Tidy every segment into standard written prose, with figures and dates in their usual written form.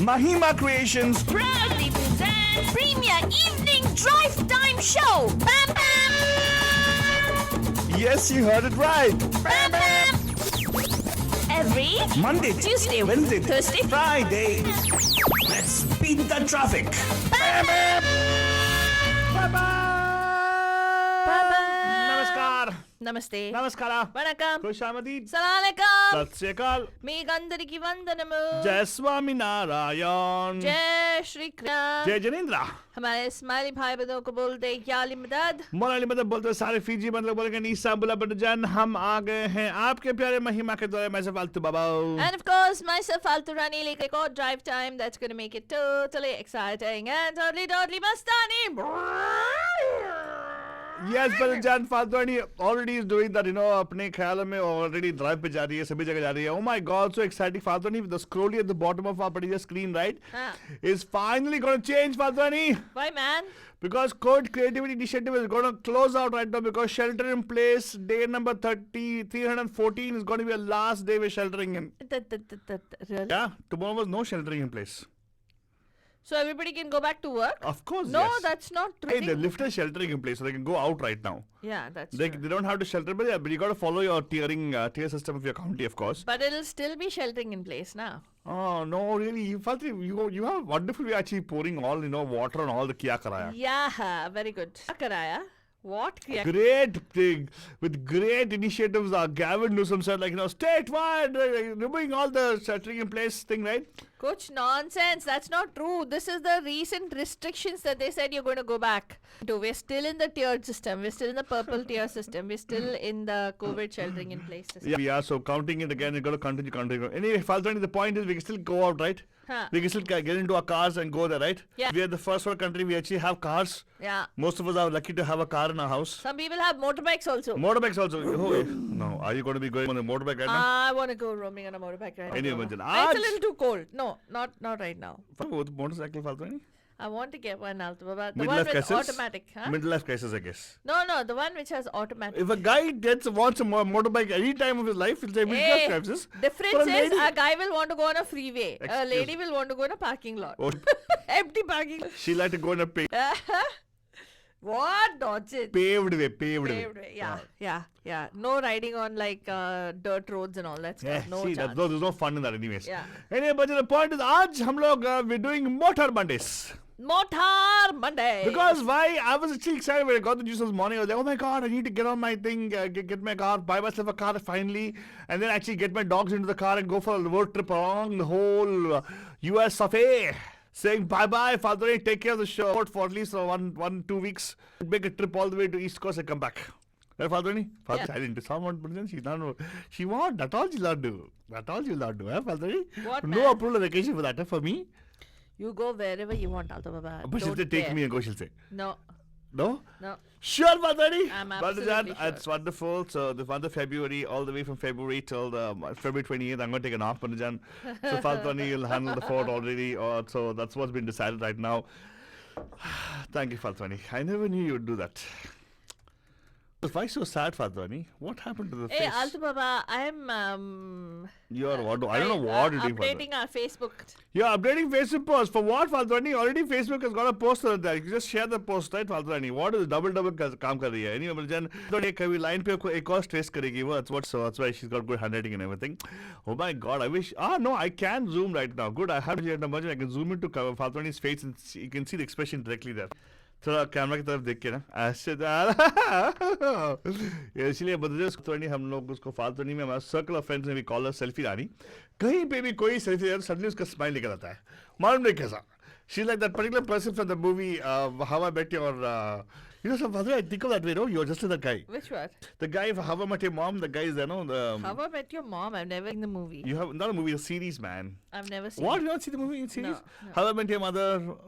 Mahima Creations proudly presents Premier Evening Drive Time Show. Bam Bam! Yes, you heard it right. Bam Bam! Every Monday, Tuesday, Wednesday, Thursday, Friday. Let's beat the traffic. Bam, bam. Bye-bye. Namaskar. Namaste. Namaskara. Vanakkam. Khushamadi. Assalamualaikum. Sat Sri Akal. మీకందరికి వందనము. Jai Swami Narayan. जय Shri Krishna. Jai Janindra. हमारे smiley भाई बहनों को बोलते याली मदद. मोनाली मतलब बोलते हैं सारे फीजी मतलब बोलेंगे नीसा बुला बटजन हम आ गए हैं आपके प्यारे महिमा के द्वारा मैं से फालतू बाबा. And of course, myself Faltu Rani like a god drive time that's going to make it totally exciting and totally mastani. Yes, but Jan Faltwani already is doing that, you know, अपने ख्याल में already drive पे जा रही है, सभी जगह जा रही है. Oh my God, so exciting, Faltwani. The scrolly at the bottom of our particular screen, right, is finally going to change, Faltwani. Why, man? Because Code Creativity Initiative is going to close out right now because shelter in place day number 314 is going to be the last day we're sheltering in. Really? Yeah, tomorrow was no sheltering in place. So everybody can go back to work? Of course, No, yes. that's not true. Hey, the lift is sheltering in place, so they can go out right now. Yeah, that's They true. don't have to shelter, but you got to follow your tier system of your county, of course. But it'll still be sheltering in place now. Oh no, really? You have wonderful way actually pouring all water and all the kiya karaya. Yeah, very good. Kya karaya? What? Kiya? Great thing with great initiatives. Gavin Newsom said statewide removing all the sheltering in place thing, right? Kuch nonsense. That's not true. This is the recent restrictions that they said you're going to go back to. We're still in the tiered system. We're still in the purple tier system. We're still in the COVID sheltering in place system. Yeah, we are. So counting it again, you got to continue. Anyway, Faltani, the point is we can still go out, right? Huh. We can still get into our cars and go there, right? Yeah. We are the first world country. We actually have cars. Yeah. Most of us are lucky to have a car in our house. Some people have motorbikes also. Motorbikes also. Oh, no. Are you going to be going on a motorbike right now? I want to go roaming on a motorbike right Anyway, now. It's a little too cold. No, not right now. Motorcycle Faltani? I want to get one, Alto Baba. The Midlife one with crisis? automatic. Huh? Midlife crisis, I guess. No, the one which has automatic. If a guy wants a motorbike any time of his life, he'll say midlife crisis. Difference For a is lady- a guy will want to go on a freeway. A Excuse lady will want to go in a parking lot. Oh, Empty parking lot. she like to go in a What nonsense. paved way. Paved way. Yeah. No riding on dirt roads and all that stuff. No see, chance. there's no fun in that anyways. Yeah. Anyway, but the point is, we're doing Motor Mondays. Motor Monday. Because why? I was actually excited when I got the news this morning. I was like, oh my God, I need to get on my thing, get my car, buy myself a car finally, and then actually get my dogs into the car and go for a road trip along the whole US of A. Saying bye-bye, Father, take care of the show for at least 2 weeks. Make a trip all the way to East Coast and come back. Right, Father? Father, Yeah. I didn't. She won't. That's all she'll not do. That's all she'll not do, Father? What, No man? approval vacation for that, for me. You go wherever you want, Alto Baba. But she'll say, take me and go, she'll say. No. No? No. Sure, Madhani. I'm absolutely sure. It's wonderful. So the month of February, all the way from February till the February 28th, I'm going to take an off, Madhajan. So Faltwani will handle the fort already. So that's what's been decided right now. Thank you, Faltwani. I never knew you would do that. Why so sad, Faltwani? What happened to the Hey, face? Alto Baba, I'm You're what? I don't know what you're doing. updating our Facebook. You're updating Facebook post. For what, Faltwani? Already Facebook has got a post on there. You just share the post, right, Faltwani? What is double काम कर रही है? Anyway, Jen, तो एक कभी line पे एक और trace करेगी वो. That's why she's got good handwriting and everything. Oh my God, I wish. No, I can zoom right now. Good, I have to imagine I can zoom into Faltwani's face and you can see the expression directly there. थोड़ा camera की तरफ देख के ना ऐसे इसलिए बदले हम लोग उसको फालतूनी में हमारा सर्कल ऑफ फ्रेंड्स में भी कॉलर सेल्फी रानी कहीं पे भी कोई सेल्फी सडनली उसका स्माइल निकल आता है मालूम नहीं कैसा she like that particular person from the movie how I met your some father I think of that way, no? You're just like that guy. Which one? The guy for How I Met Your Mom, the guy is there, no? How I Met Your Mom? I've never seen the movie. You have not a movie, a series, man. I've never seen What? it. You not seen the movie in series? No. How I Met Your Mother?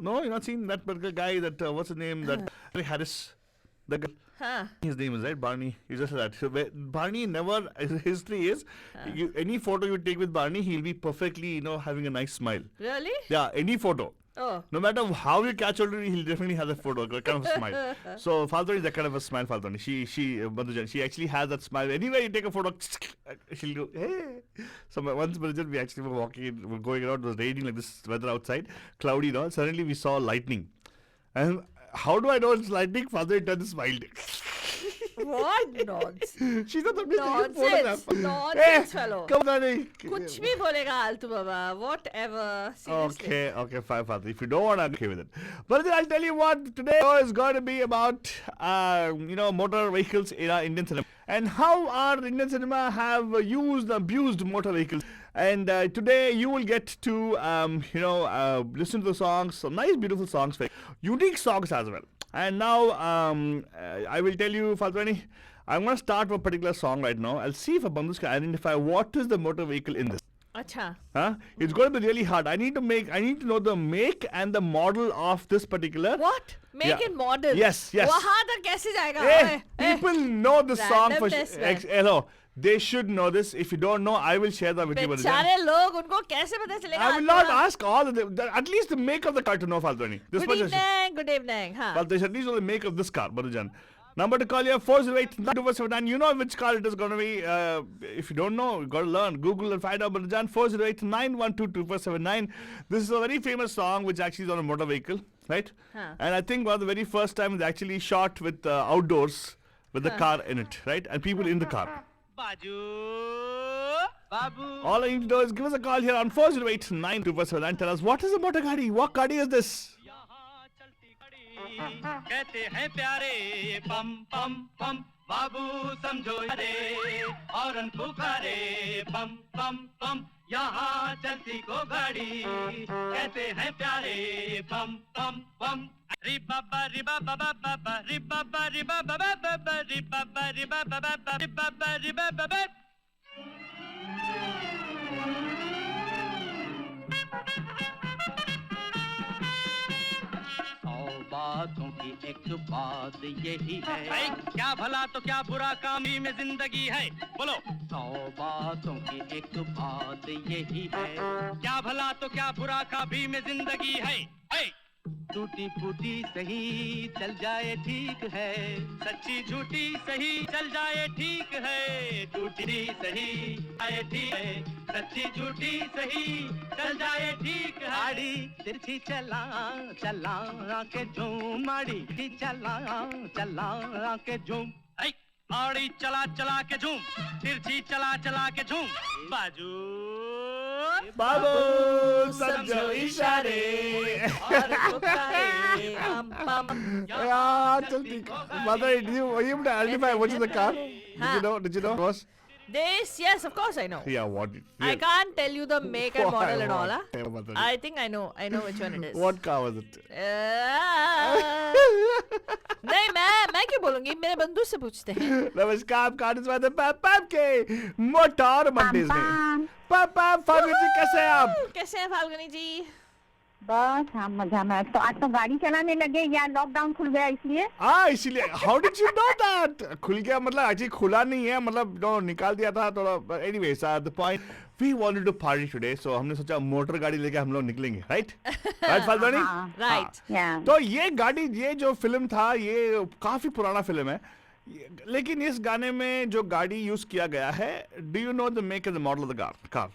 No, you not seen that particular guy? That what's his name? That Harris. The guy. Huh. His name is right, Barney. He's just like that. So Barney never. His history is, any photo you take with Barney, he'll be perfectly, having a nice smile. Really? Yeah, any photo. Oh. No matter how you catch already, he'll definitely have that photo, kind of a smile. So Faltoni is that kind of a smile, Faltoni. Madhujan, she actually has that smile. Anywhere you take a photo, she'll go, hey. So once Madhujan, we actually were walking, we're going around, it was raining like this weather outside, cloudy and all. Suddenly we saw lightning. And how do I know it's lightning? Faltoni turned and smiled. What nonsense? She's not Nonsense. Nonsense, fellow. Come on, Dani. कुछ भी बोलेगा आलतू बाबा. Whatever. Seriously. Okay, fine, Father. If you don't want, I'm okay with it. But then I'll tell you what, today is going to be about, motor vehicles in our Indian cinema. And how our Indian cinema have used, abused motor vehicles. And today you will get to, listen to the songs, some nice, beautiful songs, unique songs as well. And now, I will tell you, Faltoni, I'm going to start with a particular song right now. I'll see if Bandus can identify what is the motor vehicle in this. Acha. Huh? It's going to be really hard. I need to know the make and the model of this particular. What? Make and model? Yes. वहाँ तक कैसे जाएगा? Hey, people know the song for Randomness, man. hello. They should know this. If you don't know, I will share that with you. बेचारे लोग उनको कैसे पता चलेगा? I will not ask all of them. At least the make of the car to know, Faltoni. Good evening. Huh. Well, there's at least the make of this car, Madhujan. Number to call you 408-92479. You know which car it is going to be. If you don't know, you got to learn. Google and find out. Madhujan 408-912-2479. This is a very famous song which actually is on a motor vehicle, right? Huh. And I think one of the very first time it's actually shot with outdoors with the car in it, right? And people in the car. Babu. All I need to do is give us a call here on 408-92479. Tell us what is a motor gadi? What gadi is this? कहते हैं प्यारे पम पम पम बाबू समझो रे horn पुकारे पम पम पम यहाँ चलती को गाड़ी कहते हैं प्यारे पम पम पम रि बाबा रि बाबा बाबा रि बाबा रि बाबा बाबा रि बाबा रि बाबा बाबा रि बाबा रि बाबा बातों की एक बात यही है क्या भला तो क्या बुरा कामी में जिंदगी है बोलो 100 बातों की एक बात यही है क्या भला तो क्या बुरा कामी में जिंदगी है टूटी फूटी सही चल जाए ठीक है सच्ची झूठी सही चल जाए ठीक है टूटी सही आए ठीक है सच्ची झूठी सही चल जाए ठीक है आड़ी तिरछी चला चला के झूम आड़ी चला के झूम आड़ी चला चला के झूम तिरछी चला चला के झूम बाजू बाबू समझो इशारे चलती Mother, did you able to identify what is the car? Did you know boss? This, yes, of course I know. Yeah, what? I can't tell you the make and Why, model and all. what? Huh? Yeah, Mother. I think I know which one it is. What car was it? नहीं मैं क्यों बोलूँगी मेरे बंधु से पूछते हैं. नमस्कार आप कार्ड स्वाद पाप के मोटर मंडीज में पापा फाल्गुनी जी कैसे हैं आप? कैसे हैं फाल्गुनी जी? बस हम मजा में तो आज तो गाड़ी चलाने लगे या लॉकडाउन खुल गया इसलिए इसीलिए how did you know that खुल गया मतलब एक्चुअली खुला नहीं है मतलब निकाल दिया था थोड़ा anyways the point we wanted to party today so हमने सोचा मोटर गाड़ी लेके हम लोग निकलेंगे राइट फाल्गुनी राइट तो ये गाड़ी ये जो फिल्म था ये काफी पुराना फिल्म है लेकिन इस गाने में जो गाड़ी यूज किया गया है do you know the make and the model of the car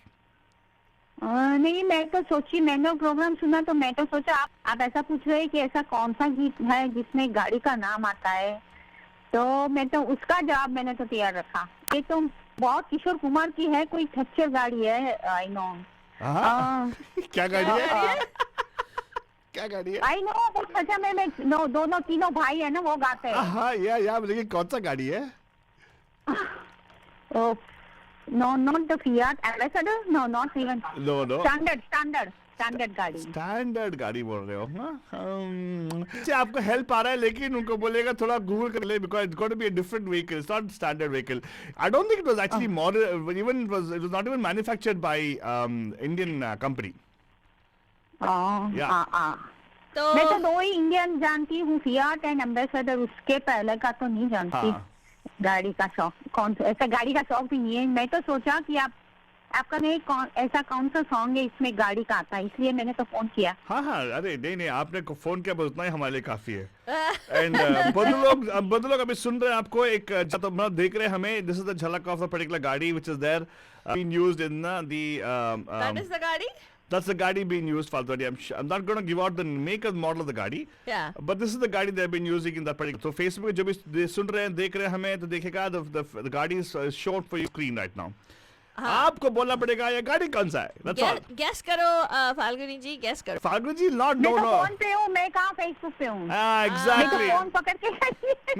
नहीं मैं तो सोची मैंने प्रोग्राम सुना तो मैं तो सोचा आप ऐसा पूछ रहे हैं कि ऐसा कौन सा गीत है जिसमें गाड़ी का नाम आता है तो मैं तो उसका जवाब मैंने तो तैयार रखा ये तो बहुत किशोर कुमार की है कोई खच्चर गाड़ी है आई नो क्या गाड़ी है क्या गाड़ी है आई नो अच्छा मैं दोनों तीनों भाई है ना वो गाते हैं हाँ या लेकिन कौन सा गाड़ी है No, not the Fiat Ambassador. No, not even. No. Standard गाड़ी. Standard गाड़ी बोल रहे हो हाँ? आपको हेल्प आ रहा है लेकिन उनको बोलेगा थोड़ा गूगल कर ले because it's got to be a different vehicle. It's not standard vehicle. I don't think it was actually model. Even it was not even manufactured by Indian company. Yeah. तो मैं तो दो ही इंडियन जानती हूँ Fiat and Ambassador उसके पहले का तो नहीं जानती. गाड़ी का शौक कौन सा ऐसा गाड़ी का शौक भी नहीं है मैं तो सोचा कि आप आपका नहीं ऐसा कौन सा सॉन्ग है इसमें गाड़ी का आता है, इसलिए मैंने तो फोन किया। हाँ हाँ, अरे नहीं आपने फोन किया, बस उतना ही हमारे लिए काफी है। एंड बहुत लोग अभी सुन रहे हैं आपको, एक जब तो मतलब देख रहे हैं हमें, दिस इज द झलक ऑफ द पर्टिकुलर गाड़ी which is there being used in That is the गाड़ी? that's the गाड़ी being used Faltoni. I'm not going to give out the make and model of the गाड़ी, Yeah. but this is the गाड़ी they've been using in that particular. So Facebook पे जो भी सुन रहे हैं देख रहे हैं हमें, तो देखेगा the गाड़ी is shown for your screen right now. आपको बोलना पड़ेगा ये गाड़ी कौन सा है, that's all. Guess करो फाल्गुनी जी, guess करो। फाल्गुनी जी not मैं no तो no. फोन पे हूँ, मैं कहाँ फेसबुक पे हूँ। हाँ मैं तो exactly. फोन पकड़ के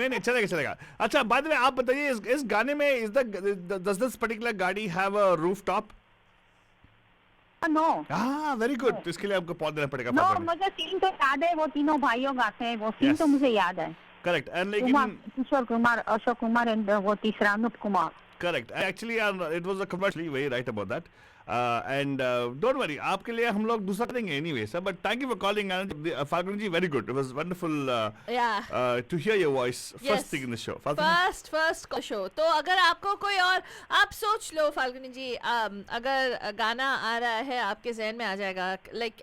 नहीं चलेगा। अच्छा बाद में आप बताइए, इस गाने में does this particular गाड़ी have a rooftop? नो हाँ वेरी गुड, तो इसके लिए आपको पॉज देना पड़ेगा। नो, मुझे सीन तो याद है, वो तीनों भाइयों गाते हैं, वो सीन Yes. तो मुझे याद है। करेक्ट, एंड कुमार, लेकिन किशोर कुमार, अशोक कुमार एंड वो तीसरा Anoop Kumar. correct, actually it was a commercially very right about that, and don't worry, आपके लिए हम लोग दूसरा करेंगे anyway sir, but thank you for calling, and Falguni ji, very good, it was wonderful Yeah. to hear your voice first Yes. thing in the show. Falguni, first show. तो अगर आपको कोई और, आप सोच लो फाल्गुनी जी, अगर गाना आ रहा है आपके जहन में आ जाएगा, लाइक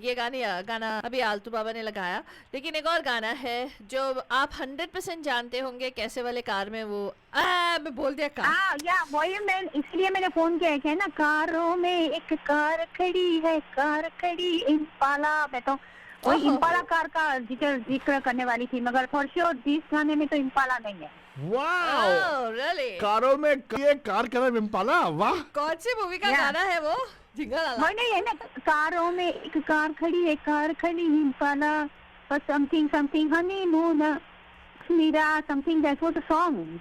ये गाना अभी आलतू बाबा ने लगाया, लेकिन एक और गाना है जो आप 100% जानते होंगे, कैसे वाले कार में वो मैं बोल दिया कार। हाँ या वही, मैं इसलिए मैंने फोन किया है ना, कारों में एक कार खड़ी है, कार खड़ी इम्पाला। मैं तो वही ओहो। इम्पाला कार का जिक्र करने वाली थी, मगर फॉर श्योर जिस गाने में तो इम्पाला नहीं है। wow, Oh, really? कारों में ये कार का नाम इम्पाला, वाह। कौन सी मूवी का Yeah. गाना है वो? जिंगल वाला। वही नहीं है ना, कारों में एक कार खड़ी है, कार खड़ी इम्पाला, बस something honeymoon Meera something, that was the song.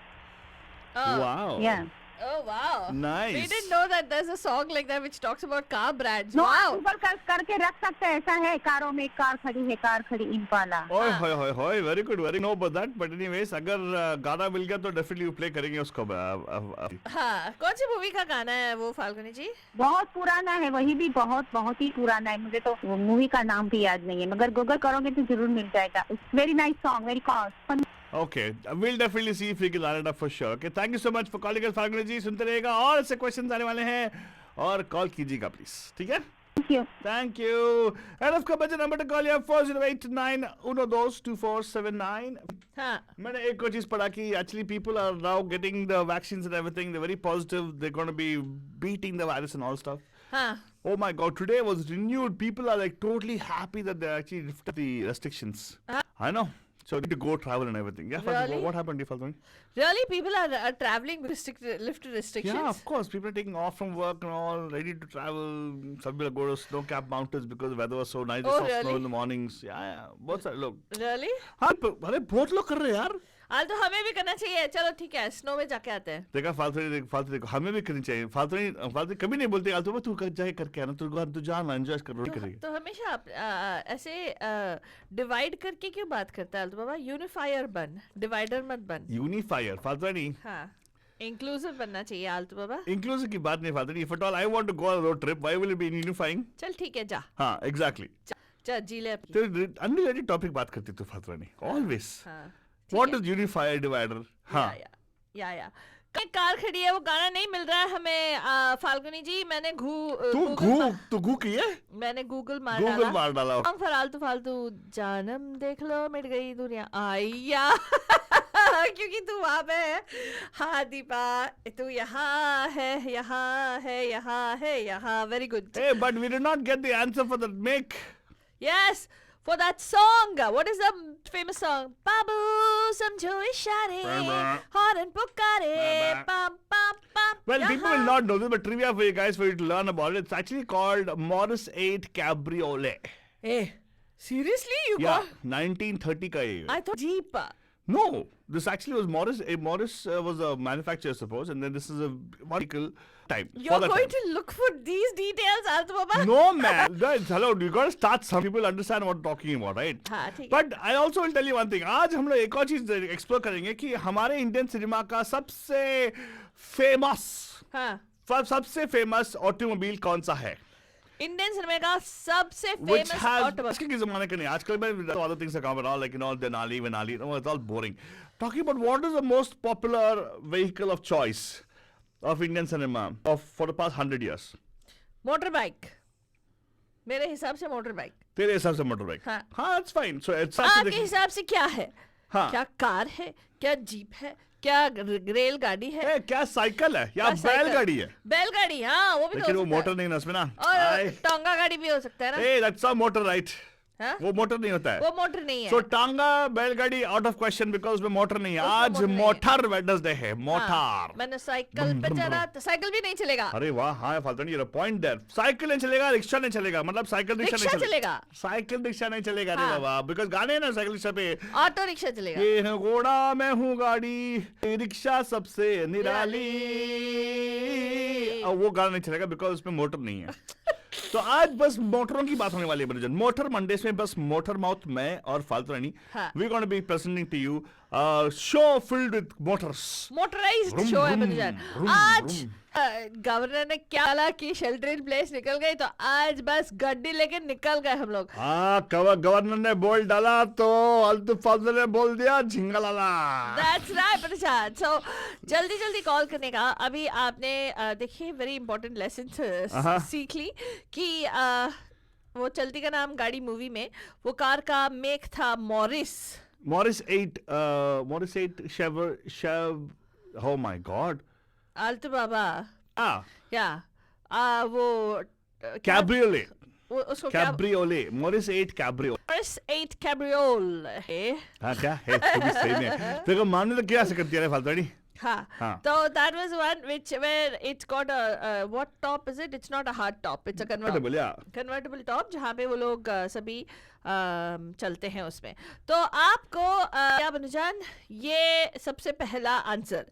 Oh. wow, या Oh wow. Nice. We didn't know that there's a song like that which talks about car brands. No, Wow. ऊपर करके रख सकते हैं, ऐसा है, कारों में एक कार खड़ी है, कार खड़ी इम्पाला। ओए होए, very good, very know about that, but anyways अगर गाना मिल गया तो डेफिनेटली प्ले करेंगे उसको। हाँ, कौन सी मूवी का गाना है वो फाल्गुनी जी? बहुत पुराना है, वही भी बहुत ही पुराना है, मुझे तो मूवी का नाम भी याद नहीं है, मगर गूगल करोगे तो जरूर मिल जाएगा। Very nice song, very fun. Okay, we'll definitely see if we can line it up for sure. Okay, thank you so much for calling us, Falguni जी। सुनते रहेगा, और ऐसे क्वेश्चंस आने वाले हैं, और कॉल कीजिएगा प्लीज, ठीक है? Thank you. Thank you. And of course, number to call you 4089122479. हाँ, मैंने एक और चीज पढ़ा कि actually people are now getting the vaccines and everything. They're very positive. They're going to be beating the virus and all stuff. हाँ, Oh my God! Today was renewed. People are like totally happy that they actually lifted the restrictions. I know. So you need to go travel and everything. Yeah, Falguni, Really? what happened to you, Falguni? really people are traveling with lifted restrictions. Yeah, of course. People are taking off from work and all, ready to travel. Some people go to snow-capped mountains because the weather was so nice. They Oh, saw snow really? in the mornings. Yeah. बहुत सारे लोग। Really? हाँ, अरे बहुत लोग कर रहे हैं यार। आज तो हमें भी करना चाहिए। चलो ठीक है, स्नो में जाके आते हैं। देखा फालतू देखो, हमें भी करनी चाहिए। फालतू कभी नहीं बोलते यार, तू जाके करके आना, तू जाना, एंजॉय कर रोड करेगी। तो हमेशा आप ऐसे डिवाइड करके क्यों बात करता है तो बाबा? यूनिफायर बन, डिवाइडर मत बन। यूनिफायर फालतू नहीं, हाँ, इंक्लूसिव बनना चाहिए आलतू बाबा। इंक्लूसिव की बात नहीं फालतू नहीं। If at all I want to go on a road trip, why will it be unifying? चल ठीक है, जा हाँ, exactly. जा जी ले अपनी। तो अनरिलेटेड टॉपिक बात करती तू फालतू नहीं, always. हाँ, What is unifier divider? हाँ, या कहीं कार खड़ी है, वो गाना नहीं मिल रहा है हमें फाल्गुनी जी। मैंने तू घू की है? मैंने गूगल मार मार डाला। सॉन्ग फालतू फालतू जानम देख लो मिट गई दुनिया आया क्योंकि तू वहां पे है। हाँ दीपा, तू यहाँ है। Very good. Hey, but we did not get the answer for the make. Yes, for that song. What is the famous song? Babu samjho ishare, horn pukare, pam pam pam. Well, people will not know this, but trivia for you guys, for you to learn about it. It's actually called Morris 8 Cabriolet. Hey, seriously, you Yeah, got? 1930 का ये। I thought Jeep. No, this actually was Morris. Morris was a manufacturer, I suppose, and then this is a vehicle type. You're going to look for these details, Alto Baba? No, man. Guys, hello, you got to start. Some people understand what I'm talking about, right? हाँ, ठीक है। But I also will tell you one thing. आज हम लोग एक और चीज explore करेंगे कि हमारे इंडियन सिनेमा का सबसे फेमस ऑटोमोबाइल कौन सा है? इंडियन सिनेमा का सबसे Which फेमस has ऑटोमोबाइल। आजकल के जमाने का नहीं, आजकल में other things are coming out like Denali, Venali, it's all boring. Talking about what is the most popular vehicle of choice of Indian cinema for the past 100 years? Motor bike, मेरे हिसाब से मोटर बाइक। तेरे हिसाब से motor bike? हाँ। हाँ, it's fine. So it's आपके हिसाब से क्या है? हाँ। क्या कार है, क्या जीप है, क्या रेलगाड़ी है, क्या साइकिल है या क्या साइकिल? बैलगाड़ी है? बैलगाड़ी, हाँ वो भी तो लेकिन हो वो सकता मोटर है। नहीं है ना उसमें ना। और टांगा गाड़ी भी हो सकता है ना। Hey, that's a motor, right? हाँ? वो मोटर नहीं होता है। वो मोटर नहीं है। So टांगा बैलगाड़ी आउट ऑफ क्वेश्चन बिकॉज उसमें मोटर नहीं है। उसमें आज मोटर नहीं है। मोटर वेडनेसडे है। मोटर। हाँ, मैंने साइकिल पे चढ़ा तो साइकिल भी नहीं चलेगा। अरे वाह, हाँ फालतू नहीं, पॉइंट देयर। साइकिल नहीं चलेगा, रिक्शा नहीं चलेगा, मतलब साइकिल रिक्शा रिक्शा नहीं चलेगा। साइकिल रिक्शा नहीं चलेगा रे हाँ। बाबा, बिकॉज गाने हैं ना साइकिल रिक्शा पे। ऑटो रिक्शा चलेगा। ये है घोड़ा मैं हूँ गाड़ी, रिक्शा सबसे निराली। और वो गाना नहीं चलेगा बिकॉज उसमें मोटर नहीं है। तो आज बस मोटरों की बात होने वाली है मनोजन। मोटर मंडेस में बस मोटर माउथ मैं और फालतू रानी हाँ। We gonna be presenting to you show filled with motors. Motorised room, show है रूम, बंदजान। रूम, आज रूम। गवर्नर ने क्या बोला कि शेल्टर इन प्लेस निकल गई, तो आज बस गड्डी लेके निकल गए हम लोग। हाँ, गवर्नर ने बोल डाला तो अल्तु फाजल ने बोल दिया झिंगलाला। That's right, बंदजान। So जल्दी जल्दी कॉल करने का। अभी आपने देखिए वेरी इंपॉर्टेंट लेसन सीख ली कि वो चलती का नाम गाड़ी मूवी में वो कार का मेक था Morris. Morris 8 Chev oh my god. Alto Baba Ah, या वो cabriolet. वो उसको क्या Cabriolet. Morris 8 cabriolet. मॉरिस 8 कैब्रियोल है। हाँ क्या है? तू भी सही में। तेरे को मानने तो क्या सकती है फालतू रानी? हाँ, हाँ। तो that was one which where it's got a what top is it? It's not a hard top. It's a Convertible, yeah. convertible top जहाँ पे वो लोग सभी चलते हैं उसमें। तो आपको क्या बनुजान, ये सबसे पहला आंसर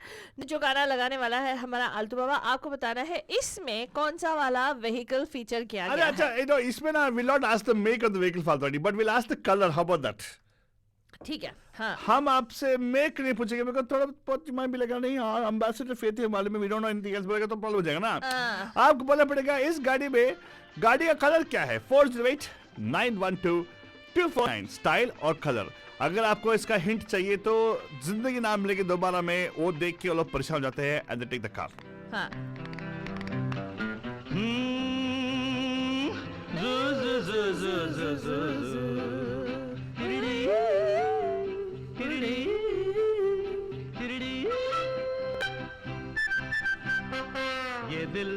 जो गाना लगाने वाला है हमारा आल्टो बाबा, आपको बताना है इसमें कौन सा वाला व्हीकल फीचर किया अरे गया अच्छा, है। इसमें ना we'll not ask the make of the vehicle फालतू रानी, but we'll ask the color. How about that? ठीक है, हाँ। हम आपसे मेक नहीं पूछेंगे बिकॉज थोड़ा बहुत दिमाग भी लगा नहीं। हाँ, एम्बेसडर फेथ है मालूम में, we don't know anything else, बोलेगा तो प्रॉब्लम हो जाएगा ना। हाँ। आपको बोलना पड़ेगा इस गाड़ी में गाड़ी का कलर क्या है। 408-912-249 स्टाइल और कलर। अगर आपको इसका हिंट चाहिए तो जिंदगी नाम लेके दोबारा में वो देख के वो लोग परेशान हो जाते हैं and they take the car. हाँ। ये दिल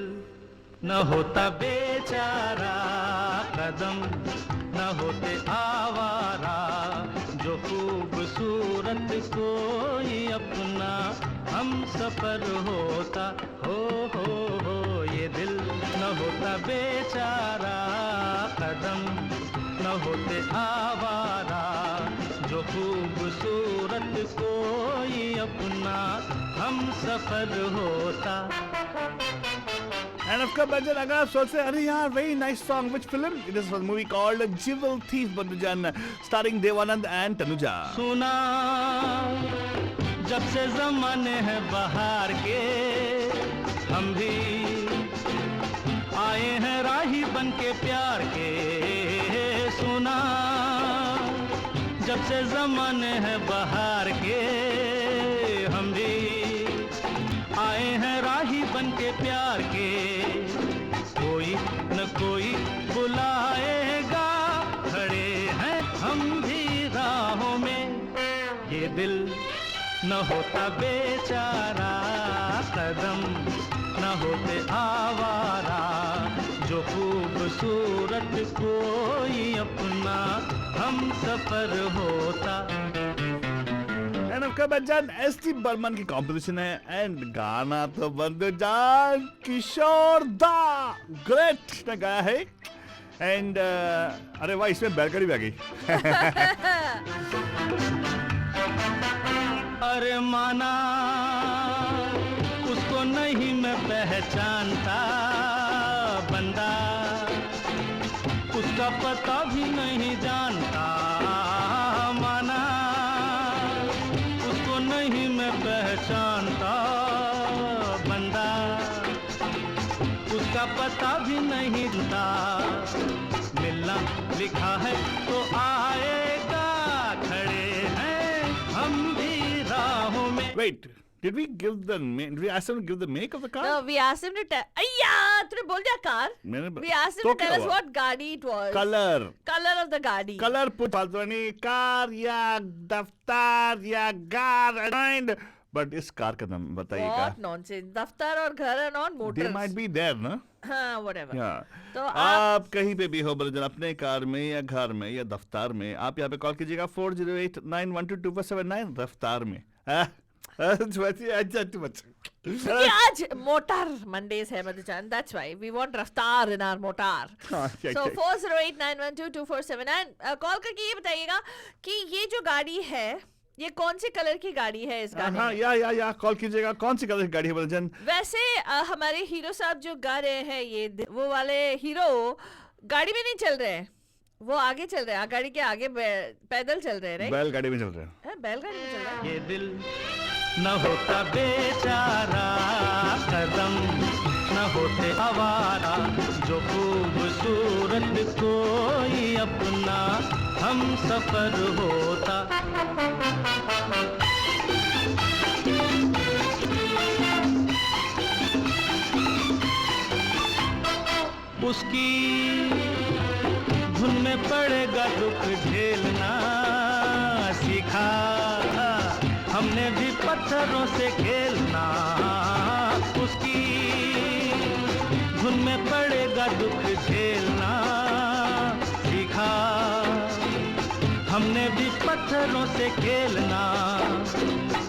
न होता बेचारा, कदम न होते आवारा, जो खूबसूरत कोई अपना हम सफर होता। हो ये दिल न होता बेचारा, कदम न होते आवारा, जो खूबसूरत कोई अपना हम सफर होता। And of course, Banjan, अगर आप सोचते हैं अरे यार very nice song, which film? It is a movie called Jewel Thief, Banjan, starring Devanand and Tanuja. सुना जब से जमाने हैं बाहर के, हम भी आए हैं राही बन के प्यार के। सुना जब से जमाने हैं बाहर के, हम भी आए हैं राही बन के प्यार के। कोई न कोई बुलाएगा, खड़े हैं हम भी राहों में। ये दिल न होता बेचारा, कदम न होते आवारा, जो खूबसूरत कोई अपना हम सफर होता। And of course, Banjan, S.T. Burman की कॉम्पोजिशन है एंड गाना तो बंदजान किशोर दा ग्रेट ने गाया है। एंड अरे वाह, इसमें बैलगाड़ी भी आ गई। अरे माना उसको नहीं मैं पहचानता, बंदा उसका पता भी नहीं जानता। माना उसको नहीं मैं पहचानता, बंदा उसका पता भी नहीं जानता। मिलना लिखा है तो आएगा, खड़े हैं हम भी राहों में। Wait, Did we ask them to give the make of the car? No, we asked him to tell. Ayya, तूने बोल दिया car? We asked him तो to tell क्या us हुआ? what गाड़ी it was. Color of the गाड़ी. Color put फालतूनी car या दफ्तर या कार but इस कार का नाम बताइएगा. What nonsense. दफ्तर और घर are not motors. They might be there, ना? हाँ, whatever. Yeah. तो आप कहीं पे भी हो बलजन, अपने कार में या घर में या दफ्तर में, आप यहाँ पे कॉल कीजिएगा 4089122479 दफ्तर में. क्योंकि आज मोटर मंडेज है मधुजान, that's why we want रफ्तार in our motor. So 4089122479 call करके ये बताइएगा कि ये जो गाड़ी है ये कौन से कलर की गाड़ी है इस गाने में? या कॉल कीजिएगा कौन सी कलर की गाड़ी है बलजन. वैसे हमारे हीरो साहब जो गा रहे हैं ये वो वाले हीरो गाड़ी में नहीं चल रहे हैं, वो आगे चल रहे हैं, गाड़ी के आगे पैदल चल रहे हैं, right? बैलगाड़ी में चल रहे हैं. बैलगाड़ी में चल रहे हैं. ये दिल न होता बेचारा, कदम न होते आवारा, जो खूबसूरत कोई अपना हम सफर होता. उसकी धुन में पड़ेगा दुख झेलना सीखा, हमने भी पत्थरों से खेलना. उसकी धुन में पड़ेगा दुख झेलना सीखा, हमने भी पत्थरों से खेलना.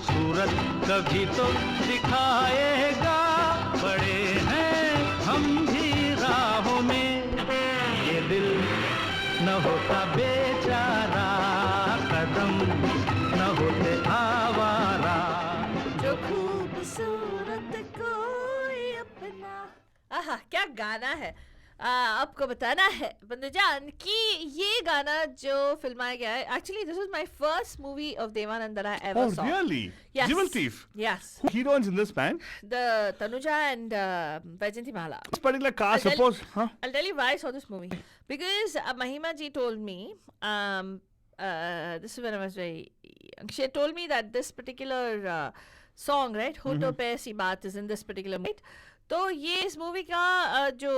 सूरत कभी तो दिखाएगा, बड़े हैं हम भी राहों में. ये दिल न होता बेचारा, कदम न होते आवारा, जो खूबसूरत कोई अपना. आहा, क्या गाना है. आपको बताना है बंदूजान कि ये गाना जो फिल्माया गया है, actually this was my first movie of Dev Anand that I ever saw. Really? Yes. Jewel Thief. Yes. Who heroines in this band? The Tanuja and Vaijayanti Mala. This particular car, I'll tell- suppose, huh? I'll tell you why I saw this movie. Because Mahima ji told me, this is when I was very young. She had told me that this particular song, right, Hoto Pe Si Baat is in this particular movie. तो ये इस movie का जो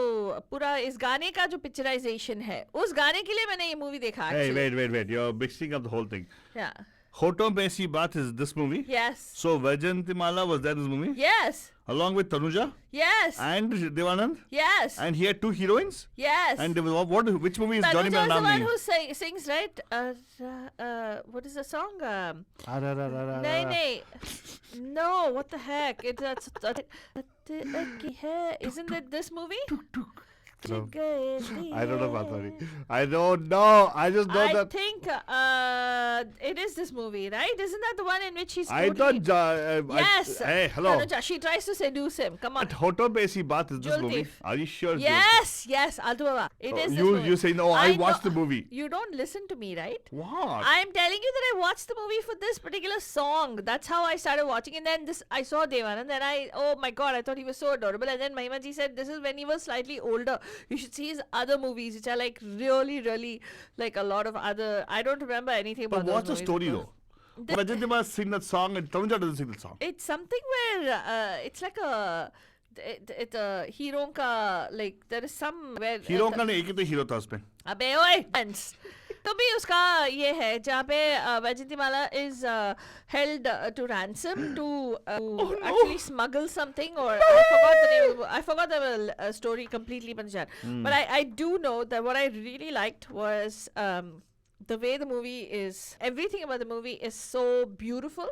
पूरा इस गाने का जो पिक्चराइजेशन है, उस गाने के लिए मैंने ये मूवी देखा. Hey, wait. You're mixing up the whole thing. Yeah. Hoto Pe Si Baat is this movie? Yes. So Vaijayanti Mala was there in this movie? Yes. Along with Tanuja? Yes. And Devanand? Yes. And he had two heroines? Yes. And which movie is Johnny Tanuja is the one Manami? who sings, right? What is the song? No, what the heck? Isn't it this movie? I don't know, Patwari. I don't know. I just know I that. think it is this movie, right? Isn't that the one in which he's I totally... thought. Yes. Hey, hello. Tanuja, she tries to seduce him. Come on. But Hoto Pe Si Baat is this Jewel movie? Thief. Are you sure? Yes, Adhuava. It is this movie. You say no. I watched know- the movie. You don't listen to me, right? What? I'm telling you that I watched the movie for this particular song. That's how I started watching. And then I saw Devanand. And oh my God, I thought he was so adorable. And then Mahima ji said, this is when he was slightly older. You should see his other movies, which are like really, really like a lot of other. I don't remember anything But about those what's the movies story before. though? Vaijayanti Mala sing that song and Tanuja doesn't sing the song. It's something where it's like a. It's a hero ka, like there is some where hero का नहीं, एक ही तो hero था उसमें. अबे ओए hence. तो भी उसका ये है जहाँ पे वैजयंती माला is held to ransom to actually smuggle something, or I forgot the story completely, Panjan. But I do know that what I really liked was the way the movie is. Everything about the movie is so beautiful.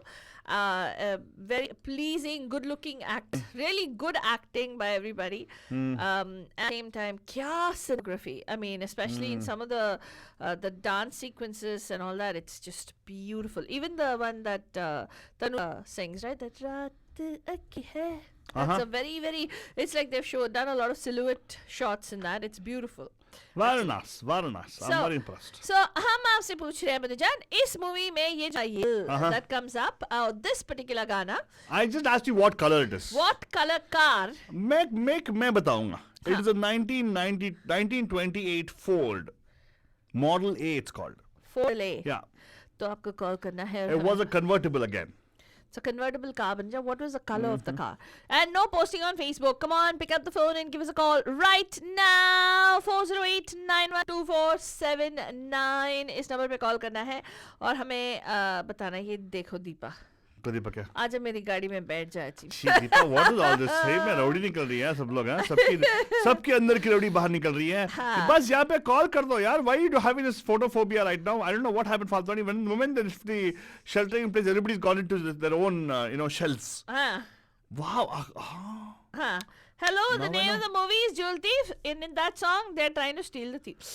Very pleasing, good-looking really good acting by everybody. At the same time, kya cinematography. I mean, especially in some of the dance sequences and all that, it's just beautiful. Even the one that Tanu sings, right? That Raat Aki Hai. That's a very, very. It's like they've done a lot of silhouette shots in that. It's beautiful. Very nice. I'm very impressed. So हम आपसे पूछ रहे हैं मधुजान, इस movie में ये चाहिए that comes up, this particular गाना. I just asked you what color it is. What color car? मैं बताऊंगा. It is a 1928 Ford Model A. It's called. Ford A. Yeah. तो आपको कॉल करना है. It was a convertible again. It's a convertible car. Banja, what was the color of the car? And no posting on Facebook. Come on, pick up the phone and give us a call right now. 408-912-4779 इस number पे call करना है और हमें बताना है ये देखो दीपा प्रदीप क्या आज मेरी गाड़ी में बैठ जाए जी Deepa what is all this सही में रौड़ी निकल रही है सब लोग हैं सबके अंदर की रौड़ी बाहर निकल रही है हाँ. बस यहाँ पे कॉल कर दो यार why you having this photophobia right now I don't know what happened Faltani when the moment that the sheltering in place everybody's gone into their own shells हाँ wow हाँ hello Now the I name know. of the movie is Jewel Thief in that song they're trying to steal the thief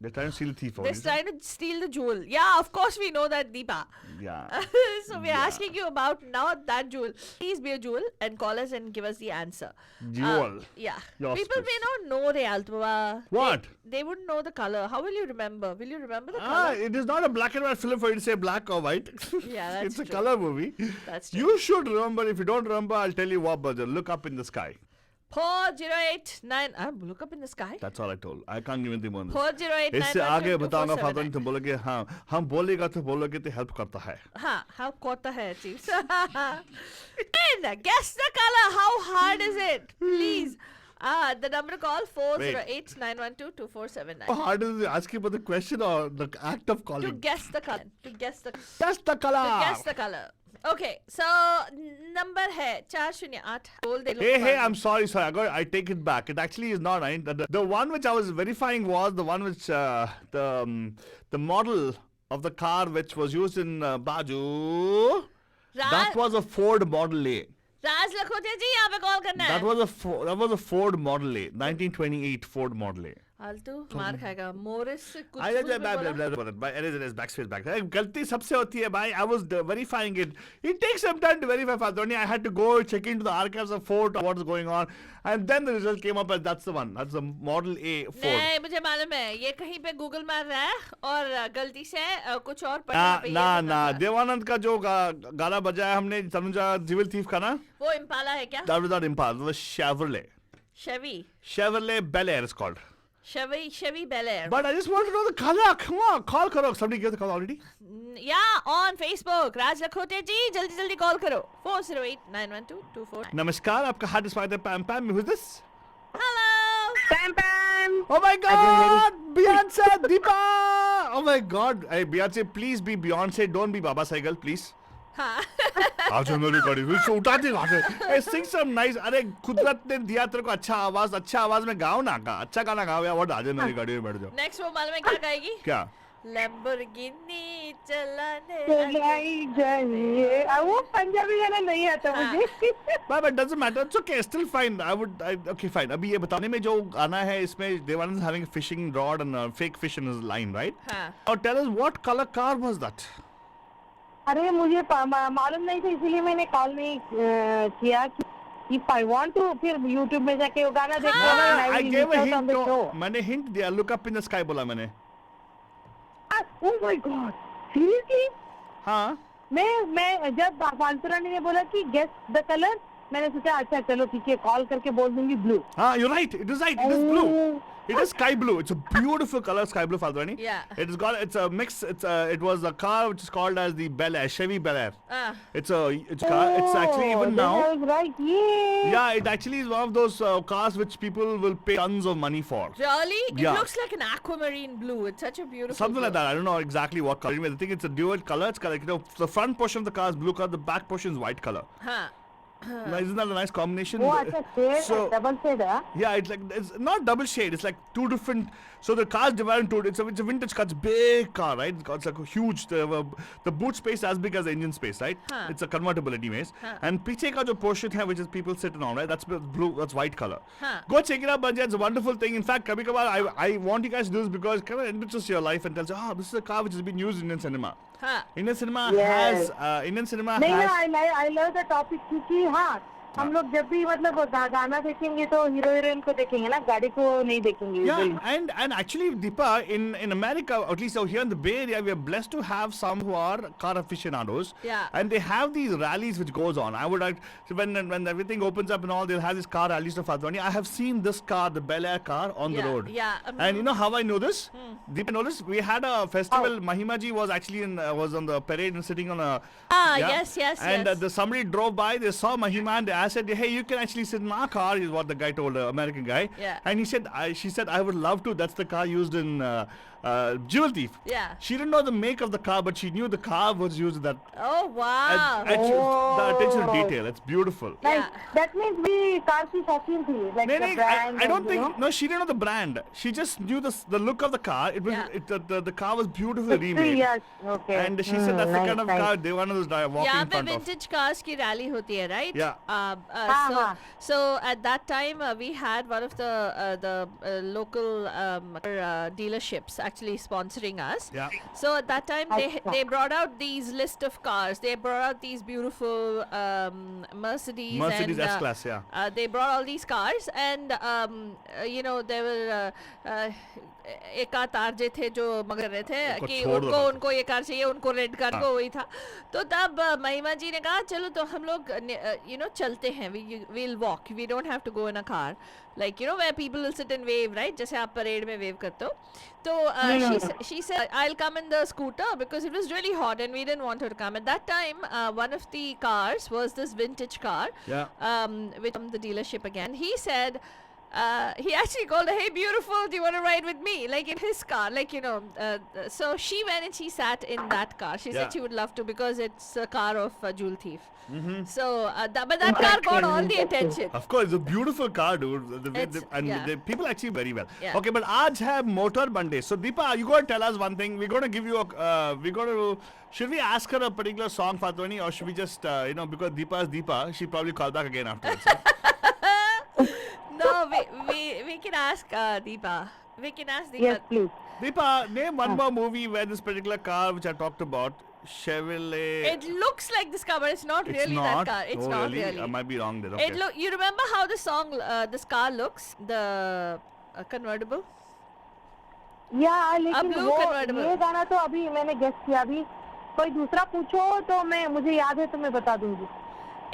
they're trying to steal the thief they're trying to steal the jewel yeah of course we know that Deepa yeah so we're asking you about not that jewel. Please be a jewel and call us and give us the answer. Jewel. Yeah. Your People space. may not know Realtova. What? They wouldn't know the color. How will you remember? Will you remember the Ah, color? it is not a black and white film for you to say black or white. Yeah, that's it's a true. color movie. That's true. You should remember. If you don't remember, I'll tell you what, brother. Look up in the sky. 4089. Look up in the sky. That's all I told. I can't give anything more than this. 4089. इससे आगे बताऊंगा father तुम बोलोगे हाँ हम बोलेगा तो बोलोगे तो हेल्प करता है हाँ, how kota hai chief? And guess the color. How hard is it? Please. The number to call 408-912-2479. How hard is it asking for the question or the act of To calling? guess the color. To guess the That's the color. To guess the color. Okay, so number है 408. बोल दे Hey, लोग I'm sorry. I take it back. It actually is not right. The one which I was verifying was the one which the model of the car which was used in Baju. That was a Ford Model A. राज लखोटिया जी यहाँ पे call करना है That was a Ford Model A, 1928 Ford Model A. फालतू मार खाएगा Morris से कुछ I कुछ भी बोला backspace back. गलती सबसे होती है भाई. I was verifying it. It takes some time to verify Faltoni. I had to go check into the archives of Ford what's going on, and then the result came up as that's the one. That's the Model A Ford. नहीं मुझे मालूम है ये कहीं पे Google मार रहा है और गलती से कुछ और पढ़ने पे ये ना बता रहा है। देवानंद का जो गाना बजाया हमने तनुजा जिवल थीफ का ना वो इम्पाला है क्या that was not Impala, that was Chevrolet Bel Air is called. Chevy Bel Air But I just want to know the color. Come on, call karo. Somebody gave the call already. या on Facebook राज लखोटिया जी जल्दी जल्दी call करो 408-912-24 नमस्कार आपका हार्दिक स्वागत है पैम पैम. Who's this? Hello Pam Pam. Oh my God, Beyonce, Deepa. Oh my God, hey Beyonce, please be Beyonce. Don't be Baba Saigal, please. हाँ आज मेरी गाड़ी उठा दे वहाँ से. Hey, sing some nice. अरे कुदरत ने दिया तेरे को अच्छा आवाज में गाओ ना गा अच्छा गाना गाओ यार. What आज मेरी गाड़ी में बैठ जाओ. नेक्स्ट वो मालूम है क्या गाएगी क्या? लैम्बोर्गिनी चलाने चलाई जाइए वो पंजाबी गाना नहीं आता हाँ. मुझे But it doesn't matter. It's okay. Still fine. Okay, fine. अभी ये बताने में जो गाना है इसमें Devanand is having a fishing rod and a fake fish in his line, right? हाँ. Now tell us what color car was that? अरे मुझे मालूम नहीं था इसीलिए मैंने कॉल नहीं किया If I want to फिर YouTube में जाके वो गाना देखो I gave a hint. No, मैंने hint दिया. Look up in the sky बोला मैंने. Oh my God, seriously? हाँ. मैं जब फालतूरानी ने बोला कि गेस द कलर मैंने सोचा अच्छा चलो ठीक है कॉल करके बोल दूंगी ब्लू हाँ, you're right. It is right. It is blue. It is sky blue. It's a beautiful color, sky blue, Faltani. Yeah. It's a mix. It was a car which is called as the Bel Air, Chevy Bel Air. It's actually even now. I was right. Yeah, it actually is one of those cars which people will pay tons of money for. Really? It Yeah. looks like an aquamarine blue. It's such a beautiful Something like blue. that. I don't know exactly what color. I think it's a dual color. It's like, the front portion of the car is blue color, the back portion is white color. हाँ. Now, isn't that a nice combination? वो अच्छा shade So- double shade है Yeah, it's not double shade. It's like two different. So the car's divided into it's a vintage car. It's a big car, right? It's like a huge. The boot space as big as the engine space, right? Huh. It's a convertible anyways. Huh. And पीछे का जो portion है, which is people sitting on, right? That's blue. That's white color. Huh. Go check it out, Banja. It's a wonderful thing. In fact, कभी कभार I want you guys to do this because kind of enriches your life and tells you, this is a car which has been used in Indian cinema. हाँ. Indian cinema Yes. has. Indian cinema नहीं has. ना I love the topic क्योंकि हाँ हम लोग जब भी मतलब गाना देखेंगे तो हीरो हीरोइन को देखेंगे ना, गाड़ी को नहीं देखेंगे usually. Yeah, and actually, Deepa, in America, or at least out here in the Bay Area, we are blessed to have some who are car aficionados. Yeah. And they have these rallies which goes on. I would like, so when everything opens up and all, they'll have this car rallies of Fatwani. I have seen this car, the Bel Air car, on the Yeah, road. yeah, And you know how I know this? Deepa, know this? We had a festival. Oh. Mahima ji was actually was on the parade and sitting on a. Yes, yes, And yes. somebody drove by. They saw Mahima and I said, "Hey, you can actually sit in our car." Is what the guy told the American guy. Yeah. And he said, she said, "I would love to." That's the car used in Jewel Thief. Yeah. She didn't know the make of the car, but she knew the car was used in that. Oh wow. And the attention to detail. It's beautiful. Like, Yeah. that means we car की शौकीन थी, like No, the no, brand. I don't and, you think. know. No, she didn't know the brand. She just knew the look of the car. It was Yeah. the car was beautifully remade. Yes, okay. And she said that's the nice, kind of nice. car they one of those walking यहाँ in पे front of. vintage cars की rally होती है, right? Yeah. हाँ, So, हाँ. so at that time we had one of the local dealerships actually sponsoring us. Yeah. So at that time Acha. they brought out these list of cars. They brought out these beautiful Mercedes. Mercedes and, S-Class, yeah. they brought all these cars and you know there were एक आध तारजे थे जो मगर रहे थे उनको कि छोड़ दो उनको ना। उनको ये कार चाहिए, उनको रेड कार हाँ। को वही था। तो तब महिमा जी ने कहा चलो तो हम लोग you know चलते हैं, we'll walk, we don't have to go in a car, like you know where people will sit and wave, right, जैसे आप परेड में wave करते हो। तो she said I'll come in the scooter because it was really hot and we didn't want her to come. At that time one of the cars was this vintage car, Yeah. which from the dealership again. He said he actually called her, "Hey beautiful, do you want to ride with me?" Like in his car, like you know. So she went and she sat in that car. She Yeah. said she would love to because it's a car of a jewel thief. So but that car got all the attention. Of course, it's a beautiful car, dude. And yeah. the people actually very well. Yeah. Okay, but आज है Motor Monday. So Deepa, you got to tell us one thing. We're going to give you should we ask her a particular song, Fatwani, or should we just, you know, because Deepa is Deepa, she'll probably call back again afterwards. No, we can ask Deepa. We can ask Deepa. Yes, please. Deepa, name one more movie where this particular car which I talked about, Chevrolet. It looks like this car, but it's not It's really not. that car. It's Oh, not really? really. I might be wrong there. Okay. It look. You remember how the song, this car looks, the convertible. या लेकिन blue वो convertible. ये गाना तो अभी मैंने guess किया, अभी कोई दूसरा पूछो तो मैं मुझे याद है तो मैं बता दूंगी.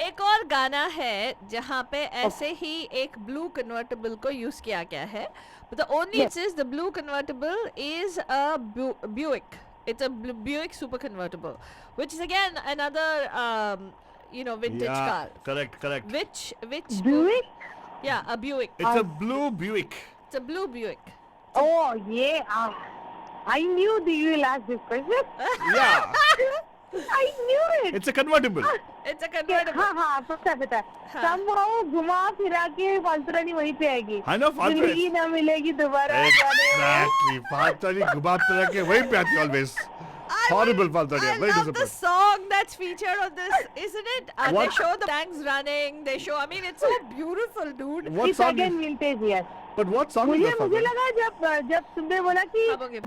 एक और गाना है जहाँ पे ऐसे ही एक ब्लू कन्वर्टेबल को यूज किया गया है. But the only Yes. difference is the blue convertible is a Buick. It's a Buick super convertible, which is again another you know vintage Yeah, car. correct. Which Buick? Yeah, a Buick. It's a blue Buick. It's a blue Buick. Oh yeah. I knew that you will ask this question. Yeah. I knew it. It's a convertible. It's a convertible. हाँ हाँ पता हाँ. somehow घुमा फिरा के फालतू रानी वहीं पे आएगी. I know, फालतू जिंदगी न मिलेगी दोबारा. Exactly. Fatwani घुमाते रह के वहीं पे आती always. Horrible Fatwani. I Very love the disappointing. song that's featured on this, isn't it? They What? show the tanks running. They show. I mean, it's so beautiful, dude. What It's song again is, vintage, yes. but what song is मुझे that, मुझे Fatwani? लगा जब तुमने बोला कि हाँ, बोलिए.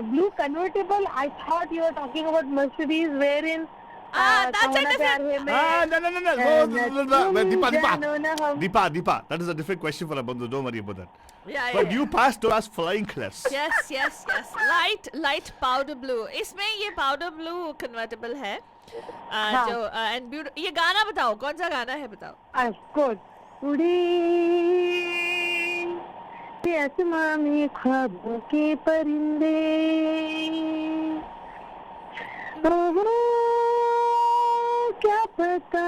Blue convertible, I thought you were talking about Mercedes wherein that's a कहो ना different- प्यार है मैं, Ah, no. तुम Deepa. जानो ना हम. Deepa. That is a different question for Abandhu. Don't worry about that. Yeah, But yeah. you passed to us flying colors. Yes. Light powder blue. इसमें ये powder blue convertible है. हाँ. जो and beautiful. ये गाना बताओ. कौन सा गाना है बताओ. Of course. उड़े ये आसमां में ख्वाबों के परिंदे, ओहो क्या पता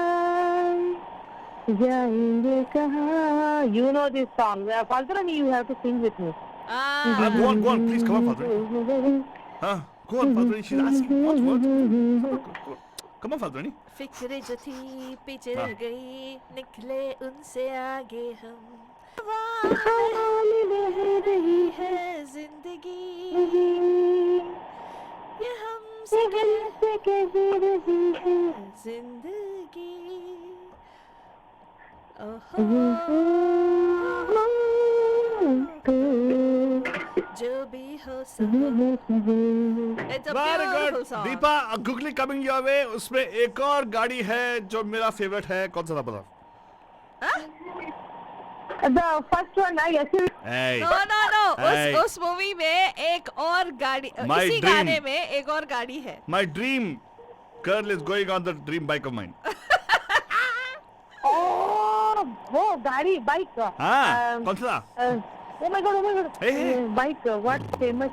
जाएंगे कहाँ. You know this song. Faltarani, you have to sing with me. Ah. Go on, please, come on, Fatwani. Huh? Go on, Fatwani. She's asking what words? Go on. Come on, Fatwani. फिक्र जो थी पिछड़ हाँ. गई, निकले उनसे आगे हम. हाल बह रही है जिंदगी, ये है हमसे हमसे कह रही है. जिंदगी. जो भी हो सब. It's a Very beautiful good. song. Deepa, quickly coming your way. उसमें एक और गाड़ी है जो मेरा फेवरेट है. कौन सा था पता? The first one, yes. Hey. No. Hey. उस मूवी में एक और गाड़ी, My इसी dream. गाने में एक और गाड़ी है. My dream girl is going on the dream bike of mine. Oh, वो गाड़ी बाइक. हाँ, कौन सा? Oh my god. Hey. Bike, what famous?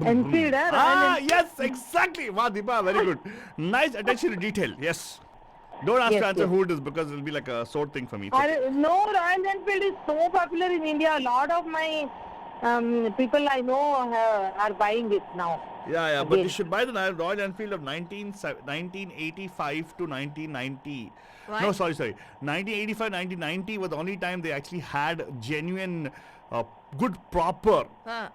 Enfield, Ah, yes, exactly. Wow, Deepa, very good. Nice attention to detail. Yes. Don't ask Yes, to answer yes. who it is because it'll be like a sore thing for me. No, Royal Enfield is so popular in India. A lot of my people I know are buying it now. Yeah, but you Again. should buy the Royal Enfield of 1985 to 1990. Why? No, sorry. 1985, 1990 was the only time they actually had genuine, good, proper, हाँ.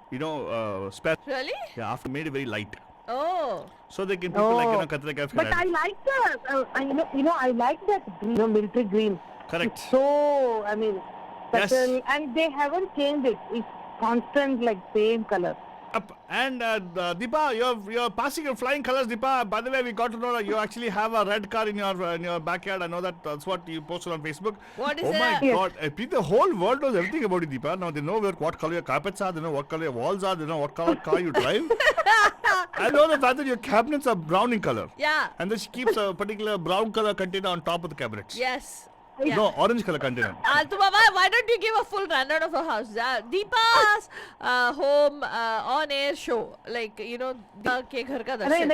spare. Really? Yeah, after made it very light. Oh. So they can people like, Oh. Katra Kaif But I like the, I like that green, military green. Correct. It's so, I mean, Yes. subtle, and they haven't changed it. It's constant, like same color. Up. And Deepa, you're passing your flying colors, Deepa. By the way, we got to know that you actually have a red car in your backyard. I know that's what you posted on Facebook. What is oh that? my God! The whole world knows everything about you, Deepa. Now they know what color your carpets are. They know what color your walls are. They know what color car you drive. I know the fact that your cabinets are brown in color. Yeah. And then she keeps a particular brown color container on top of the cabinets. Yes. Yeah. No, orange color container. Altu Baba, why don't you give a full rundown of her house? Deepa's home on-air show, like Deepa के घर का अरे दर्शन.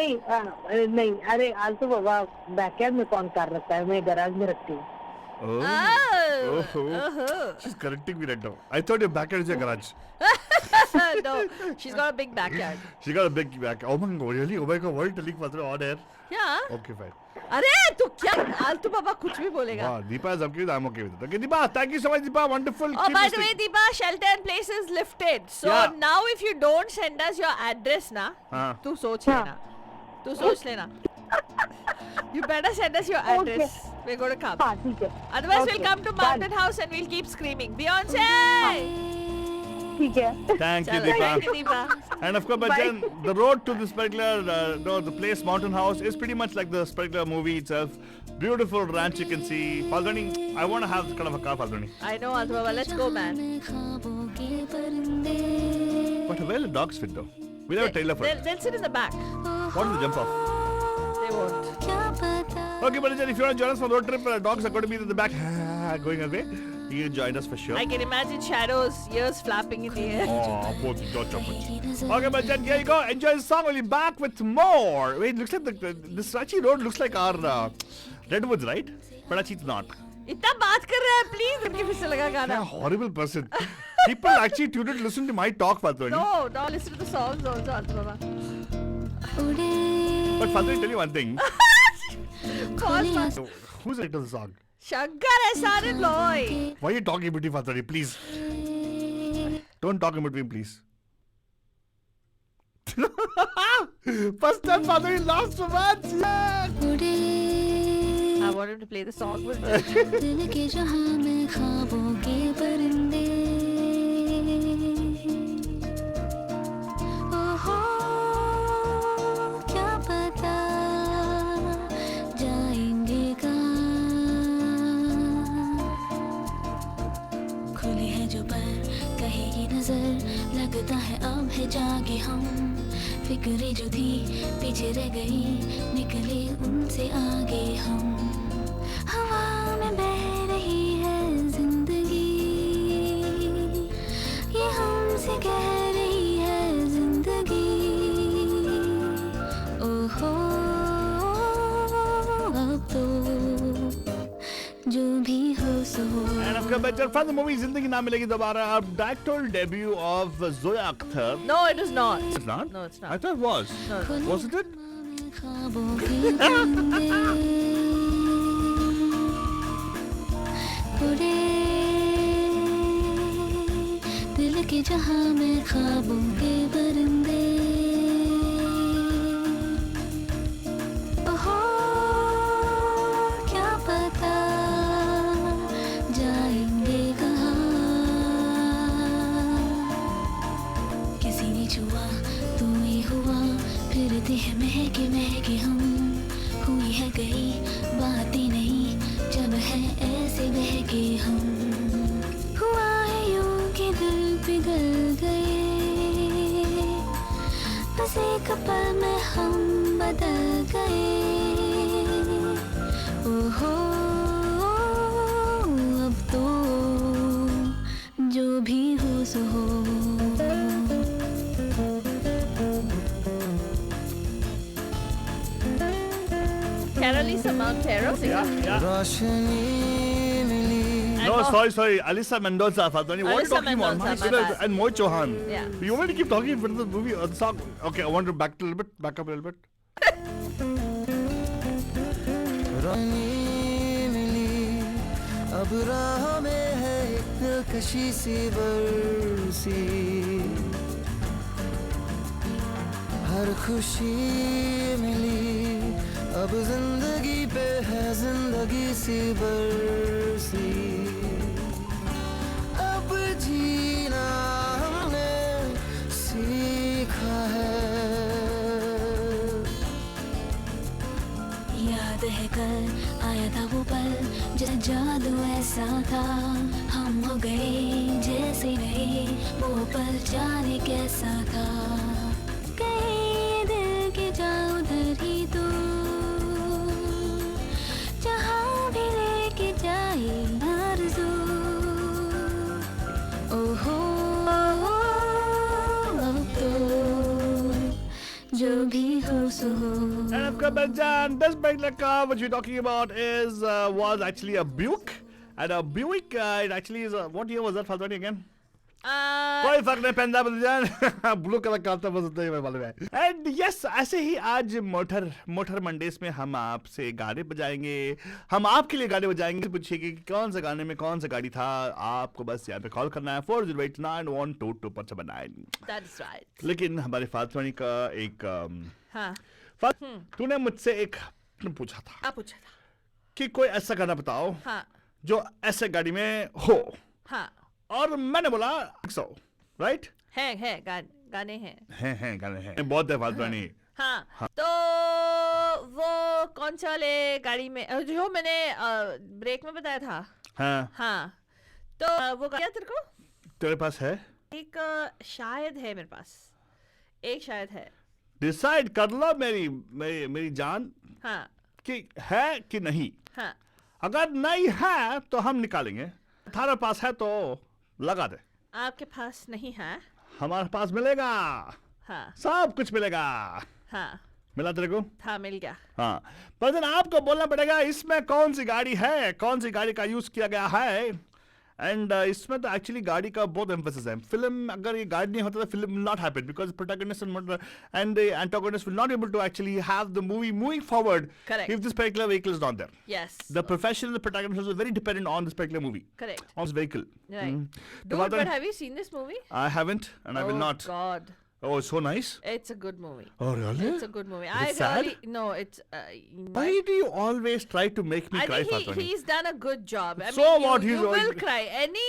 नहीं, अरे आज तो बाबा backyard में कौन कार रखता है? मैं गैराज में रखती हूँ. Oh. She's correcting me right now. I thought your backyard is your garage. No, she's got a big backyard. She got a big back. Oh my God, really? Oh my God, what are you telling Patra on air? Yeah. Okay, fine. अरे तू क्या आलतू बाबा कुछ भी बोलेगा. Wow, Deepa is okay with it. I'm okay with it. Okay, Deepa, thank you so much, Deepa. Wonderful. Oh, Keep by the way, listening. Deepa, shelter in place is lifted. So Yeah. now if you don't send us your address ना, हाँ. तू सोच हाँ. लेना. तू सोच लेना. You better send us your address. We're going to come. हाँ ठीक है. Otherwise, Okay, we'll come to done. Mountain House and we'll keep screaming, Beyonce! ठीक है. Thank you, Chalo, Deepa. thank you, Deepa. And of course, but then the road to this particular, the place Mountain House is pretty much like this particular movie itself. Beautiful ranch you can see. Falguni, I want to have this kind of a car, Falguni. I know, Altu Baba. Let's go, man. But where will the dogs fit though? We have a trailer for it. They'll sit in the back. What is the jump off? They won't. Okay, but if you want to join us for the road trip, dogs are going to be in the back going away. You can join us for sure. I can imagine shadows, ears flapping in the air. Oh, poor thing, don't jump much. Okay, but then here you go. Enjoy the song. We'll be back with more. Wait, looks like this Rachi road looks like our Redwoods, right? But actually it's not. इतना बात कर रहा है, please करके फिर से लगा What a गाना. horrible person. People actually tuned in to listen to my talk, Fatoni. No, listen to the songs also, Altu Baba. But Fatoni, tell you one thing. Call us. Who's the writer of the song? Shankar S.R. and Loy. Why are you talking between Fatoni, please? Don't talk in between, please. First time Fatoni laughs so much. I want him to play the song with me. दिल के जहां में ख्वाबों के परिंदे ओहो क्या पता जाएंगे कहाँ खुली है जो पर कहेगी नजर लगता है अब है जागे हम फिक्रें जो थी पीछे रह गई निकले उनसे आगे हम हवा में बह रही है जिंदगी ये हमसे कह रही है जिंदगी ओहो अब तो जो भी हो सो And of course, from the movie Zindagi Na Milegi Dobara, our directorial debut of Zoya Akhtar. No, it is not. It's not? No, it's not. I thought it was. No, Wasn't it? ख्वाबों के परिंदे उड़े दिल के जहां में ख्वाबों के परिंदे ओहो क्या पता जाएंगे कहाँ किसी ने छुआ तू ही हुआ फिरते हैं महके महके हम हुई है गई बातें नहीं जब है ऐसे बहके हम, हुआ है यूं कि दिल पिघल गए, बस एक पल में हम बदल गए। ओहो अब तो जो भी हो सो हो। Carolisa Montero singing. Yeah. Roshni milli No, sorry. Alisa Mendoza, Faltoni. What are you Alisa talking about? Mendoza, my bad. And Mohit Chauhan. Yeah. You want me to keep talking in front of the movie or the song? Okay, I want to back up a little bit. रोशनी मिली अब राह में है एक दिलकशी सी बरसी, हर खुशी मिली अब जिंदगी पे है जिंदगी सी बरसी, अब जीना हमने सीखा है। याद है कल आया था वो पल जैसे जादू ऐसा था, हम हो गए जैसे रहे वो पल जाने कैसा था। कहीं दिल के जाओ उधर ही तो, जहाँ भी लेके जाए आरज़ू। ओहो अब तो जो भी हो सो हो। And of course, Jan, this particular car which we're talking about was actually a Buick. And a Buick, it actually is what year was that, Faltoni, again? कोई फर्क नहीं पहनता जान ब्लू कलर का था बस उतना ही मालूम है। एंड यस ऐसे ही आज मोटर मंडेज में हम आपसे गाने बजाएंगे, हम आपके लिए गाने बजाएंगे, पूछिए कि कौन सा गाने में कौन सा गाड़ी था। आपको बस यहाँ पे कॉल करना है 4089122479। That's right. लेकिन हमारे फातवानी का एक हाँ तूने मुझसे एक पूछा था आप पूछा था। कि कोई ऐसा गाना बताओ हाँ जो ऐसे गाड़ी में हो, हाँ और मैंने बोला सो राइट है गाने हैं। हैं गाने हैं बहुत है फातवानी। हाँ तो वो कौन सा वाले गाड़ी में जो मैंने ब्रेक में बताया था। हाँ तो वो क्या तेरे को तेरे पास है? एक शायद है मेरे पास, एक शायद है। डिसाइड कर लो मेरी जान हाँ कि है कि नहीं। हाँ अगर नहीं है तो हम निकालेंगे, तुम्हारे पास है तो लगा दे। आपके पास नहीं है? हमारे पास मिलेगा, हाँ सब कुछ मिलेगा। हाँ मिला तेरे को? था मिल गया। हाँ पर दिन आपको बोलना पड़ेगा इसमें कौन सी गाड़ी है, कौन सी गाड़ी का यूज किया गया है। एंड इसमें तो एक्चुअली गाड़ी का बहुत एम्फेसिस है। फिल्म अगर ये गाड़ी नहीं होता तो film will not happen because protagonist and the antagonist will not able to actually have the movie moving forward Correct. if this particular vehicle is not there. Yes. The profession of the protagonist is very dependent on this particular movie, Correct. on this vehicle. Right. तो Dude, बात है- but have you seen this movie? I haven't and I will Oh not. God, Oh, it's so nice. it's a good movie. Oh, really? It's a good movie. Is it sad? No, it's. Why do you always try to make me I cry, think Fatwani? he's done a good job. I So mean, what? you He's will always- cry. Any,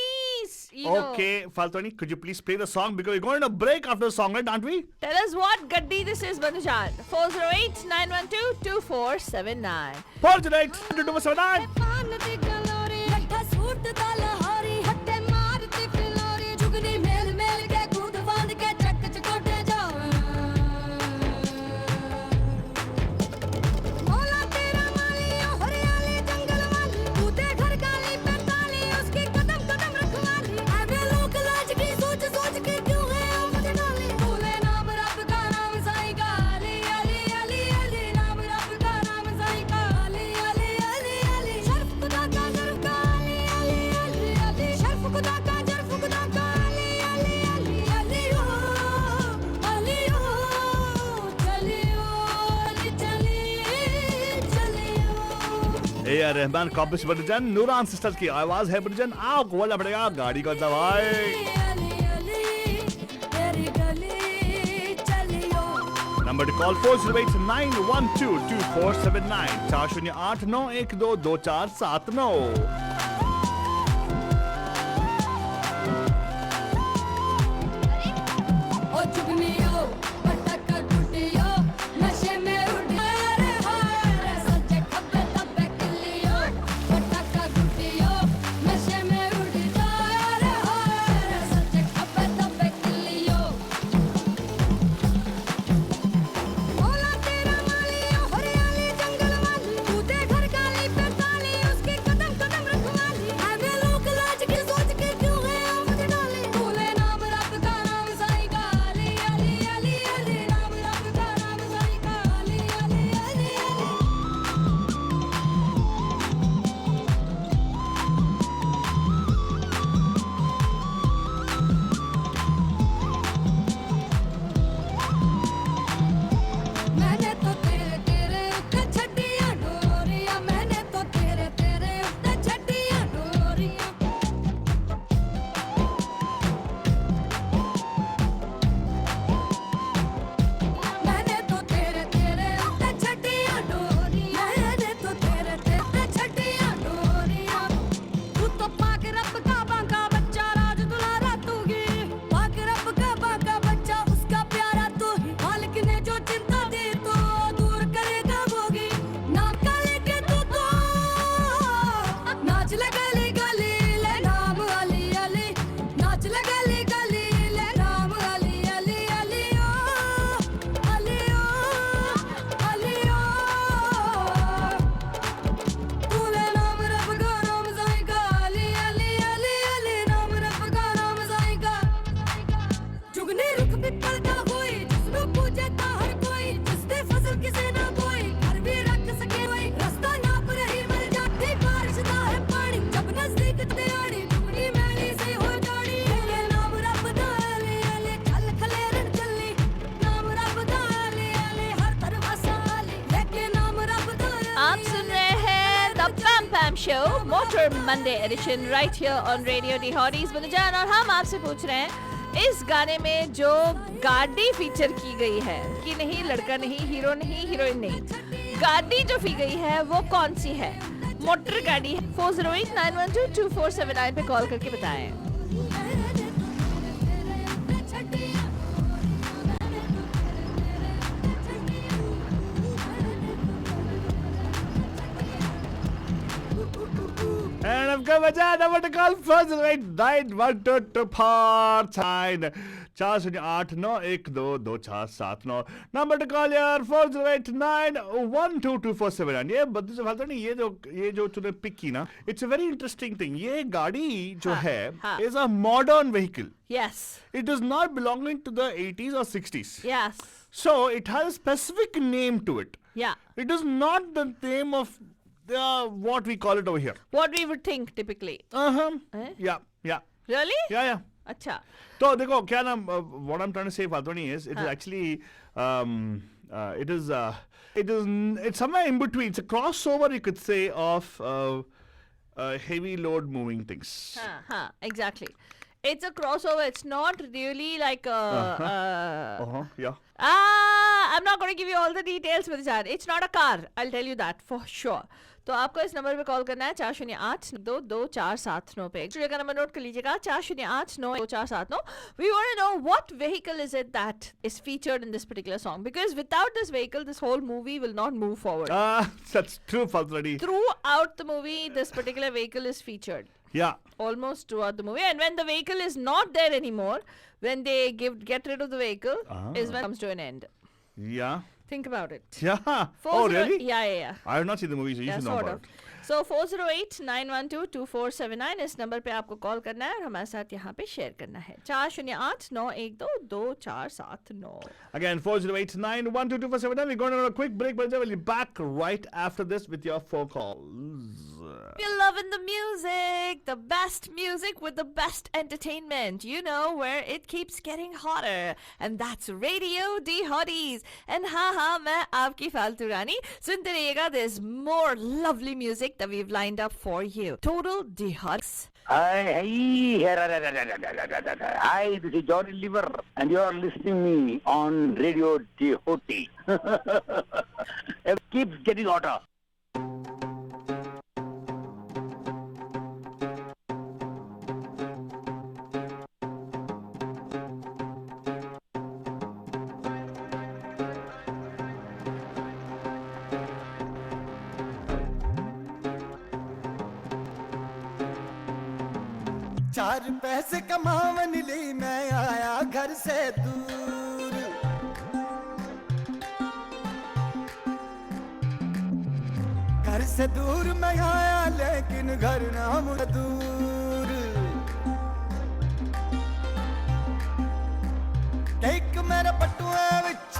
you know. Okay, Faltoni, could you please play the song because we're going to break after the song, right, aren't we? Tell us what Gaddi this is, Banujan. 408-912-2479. For tonight, 2279. A Rahman copy से बटजन Nooran sisters की आवाज है बटजन। आपको बोलना पड़ेगा गाड़ी को दबाए। Number two call 4089122479 4089122479। FM show, Motor Monday edition, right here on Radio D Hotties. बुनुजान और हम आपसे पूछ रहे हैं इस गाने में जो गाड़ी फीचर की गई है कि नहीं, लड़का नहीं, हीरो नहीं, हीरोइन नहीं, गाड़ी जो फी गई है वो कौन सी है? मोटर गाड़ी है। 4089122479 पे कॉल करके बताएं। And I've got my number to call first right 91224 408912247 number to call यार 4089122479। ये बद्दू से फालतू नहीं, ये जो तूने पिक की ना, it's a very interesting thing। ये गाड़ी जो है is a modern vehicle। Yes. It is not belonging to the 80s or 60s। Yes. So it has a specific name to it। Yeah. It is not the name of what we call it over here। What we would think typically. Yeah, yeah, Really? yeah। अच्छा. तो देखो क्या नाम, what I'm trying to say फालतू नहीं is, it is actually it's somewhere in between। It's a crossover, you could say, of heavy load moving things। Exactly. It's a crossover. It's not really like a. Yeah। I'm not going to give you all the details with that. It's not a car. I'll tell you that for sure. तो आपको इस number पे call करना है 4089222479 पे। Studio का number note कर लीजिएगा 4089222479। We want to know what vehicle is it that is featured in this particular song, because without this vehicle this whole movie will not move forward. That's true, Faltari। Throughout the movie this particular vehicle is featured. Yeah। Almost throughout the movie, and when the vehicle is not there anymore, when they get rid of the vehicle, is when it comes to an end. Yeah। Think about it. Yeah। Oh, really? Yeah. I have not seen the movie, so you should know sort about of. it। So 4089122479 इस number पे आपको call करना है और हमारे साथ यहाँ पे शेयर करना है 4089122479। Again 4089122479। We're going on a quick break, but we'll be back right after this with your phone calls। You're loving the music, the best music with the best entertainment, you know, where it keeps getting hotter, and that's Radio D Hotties। And हाँ मैं आपकी फालतू रानी, सुनते रहिएगा, there's more lovely music that we've lined up for you। Total D Hotties। Hi, this is Johnny Liver, and you are listening me on Radio D Hotties। It keeps getting hotter। चार पैसे कमावन ली मैं आया घर से दूर, घर से दूर मैं आया लेकिन घर ना मुड़ दूर। एक मेरा पट्टुए विच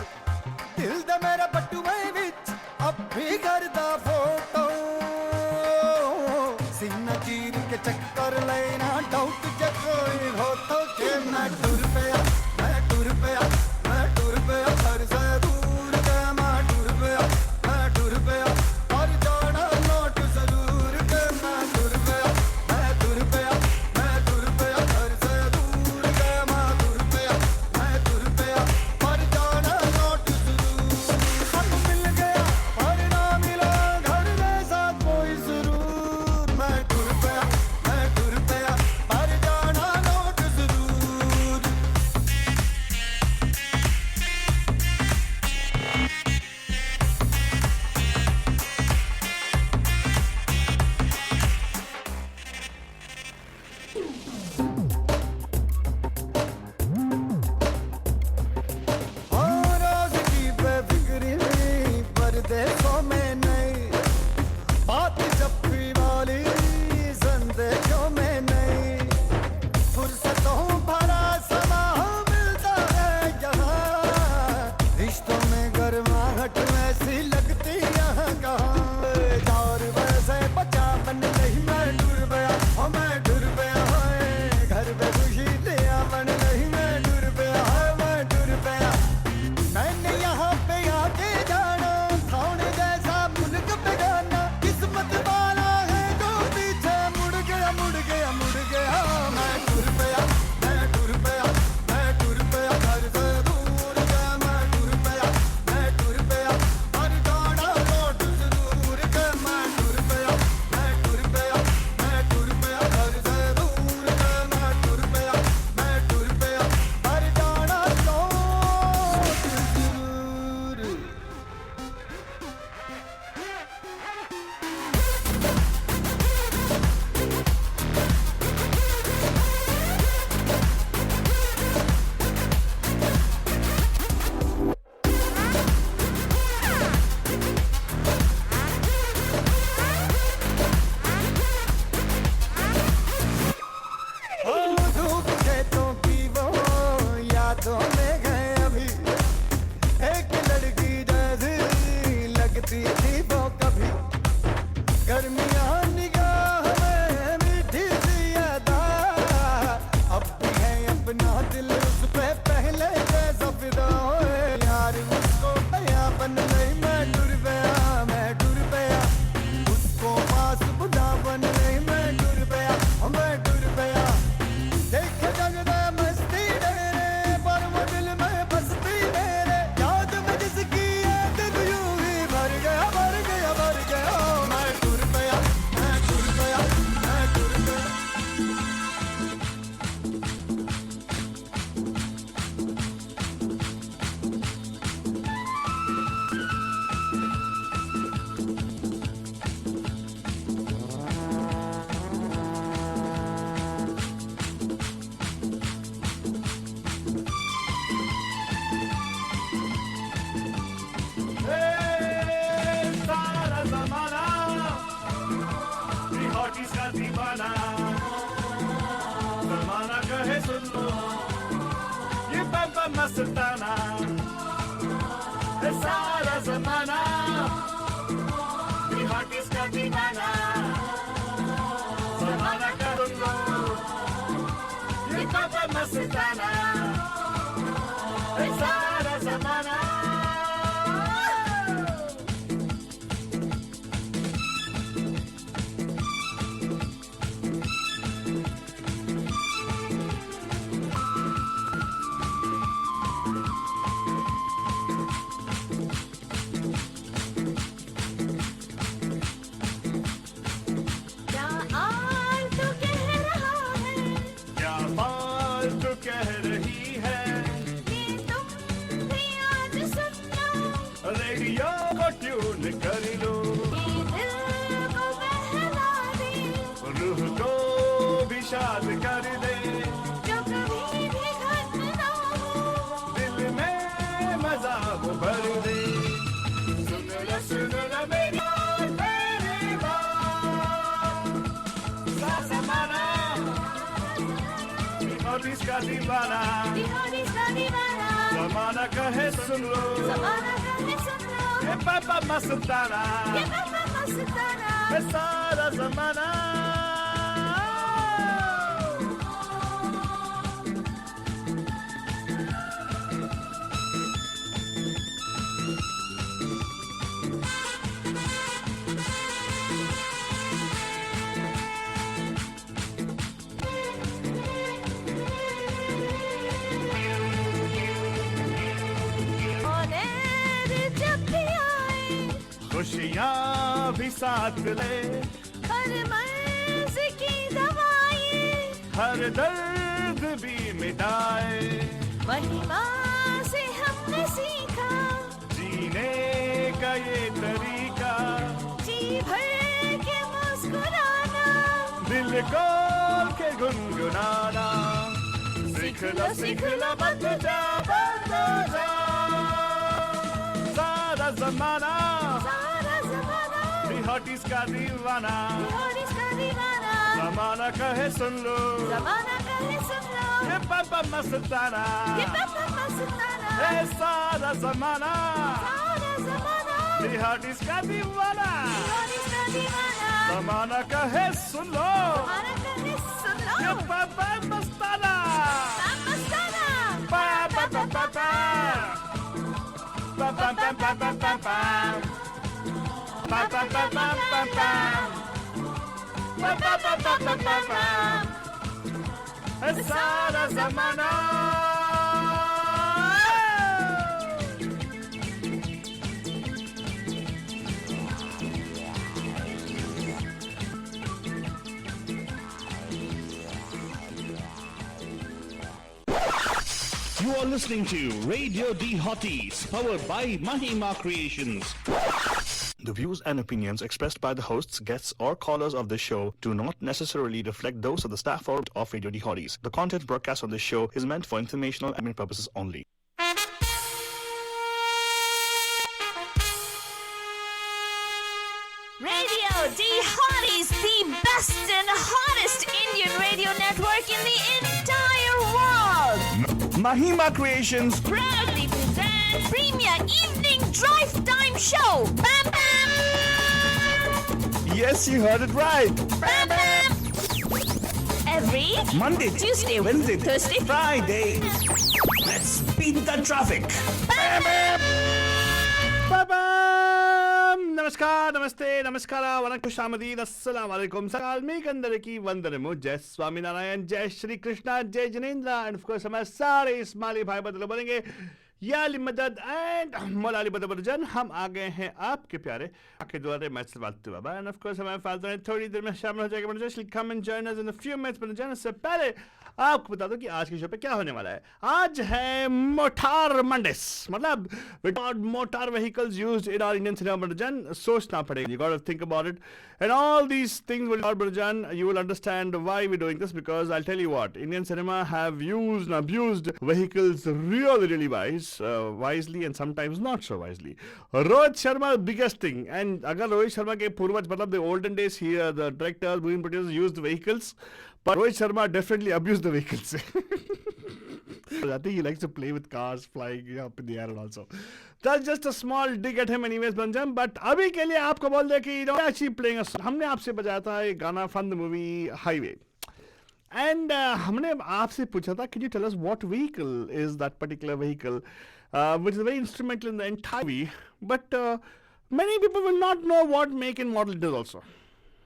दिल दा मेरा पट्टुए विच अब भी घर दा फोटो, सीना चीर के चक्कर लेना डाउट जे कोई हो तो के मैं टुर पिया घर से दूर के मैं टुर पिया और जाना नोट जरूर के मैं टुर पिया घर से दूर के मैं टुर पिया और जाना नोट जरूर। सब मिल गया और ना मिला घर में साथ कोई जरूर, मैं टुर पिया और जाना नोट जरूर। रोज की बेफिक्री नहीं, परदेशों में नहीं, बात जप्पी वाली संदेशों में नहीं, फुर्सतों भरा समा मिलता है यहाँ, रिश्तों में गर्माहट ऐसी लगती यहाँ कहाँ। चार वैसे बचा मन नहीं मैं डूर गया, मैं डूर गया है घर पे खुशी लिया मन नहीं मैं डूर गया है, मैं डूर गया। मैंने यहाँ पे आके जाना थाने जैसा मुल्क पे गाना, किस्मत वाला है जो मस्ताना है सारा जमाना हॉटीज का दीवाना जमाना करूंगा ये पापा मस्ताना है सारा जमाना कह रही है ये तुम भी आज सुनना रेडियो को ट्यून कर लो ये दिल को बहला दे रूह को भी शाद कर दे जो कभी भी खत्म ना हो दिल में मजा भर दे सुन लो मेरी बात जमाना इसका दीवाना जमाना कहे सुन लो ये पापा मस्ताना ये सारा जमाना खुशियाँ भी साथ ले हर मर्ज की दवाएं हर दर्द भी मिटाए महिमा से हमने सीखा जीने का ये तरीका जी भर के मुस्कुराना दिल को के गुनगुनाना सीख लो बंद जा सारा जमाना हॉटीज का दीवाना जमाना कहे सुन लो ये पापा मस्ताना ये सारा जमाना हॉटीज का दीवाना जमाना कहे सुन लो ये पापा मस्ताना पापा पापा पापा पापा पापा Pa pa pa pa pa pa pa pa pa pa pa pa pa सारा ज़माना You are listening to Radio D Hotties, powered by Mahima Creations. The views and opinions expressed by the hosts, guests, or callers of this show do not necessarily reflect those of the staff or of Radio D Hotties. The content broadcast on this show is meant for informational and admin purposes only. Radio D Hotties, the best and hottest Indian radio network in the entire world. Mahima Creations Proudly present Premier Evening Drive Time Show. Bam Bam! Yes, you heard it right. Bam Bam! Every Monday, Tuesday, Wednesday, Thursday, Friday. Let's beat the traffic. Bam Bam! Ba-bam! Namaskar, namaste, namaskara, vanakkam, shamadeen, assalamu alaikum, salmi kandaraki, vandanamu, jai Swaminarayan, jai Shri Krishna, jai Janendra, and of course, हमारे सारे इस्माइली भाई बदल बनेंगे या अली मदद and मौला अली बदरजन हम आ गए हैं आपके प्यारे आपके द्वारे मैच से बात बाबा एंड ऑफ कोर्स हमारे फादर हैं थोड़ी देर में शामिल हो जाएगा बन come and join us in a few minutes बन जाने से पहले आपको बता दो कि आज के शो पे क्या होने वाला है आज है मोटार मंडेस मतलब motor vehicles used in our Indian cinema बन सोचना पड़ेगा you got to think about it and all these things will Barjan, you will understand why we're doing this because I'll tell you what Indian cinema have used and abused vehicles really wisely and sometimes not so wisely. Rohit Sharma biggest thing and agar Rohit Sharma ke purvaj matlab the olden days here the directors movie producers used vehicles But Rohit Sharma definitely abused the vehicles. I think he likes to play with cars flying up in the air and also. That's just a small dig at him anyways, Banjam. But अभी के लिए आपको बोल दे कि actually playing a song. हमने आपसे बजाया था एक गाना from the movie Highway. And हमने आपसे पूछा था, can you tell us what vehicle is that particular vehicle, which is very instrumental in the entire movie. But many people will not know what make and model it is also.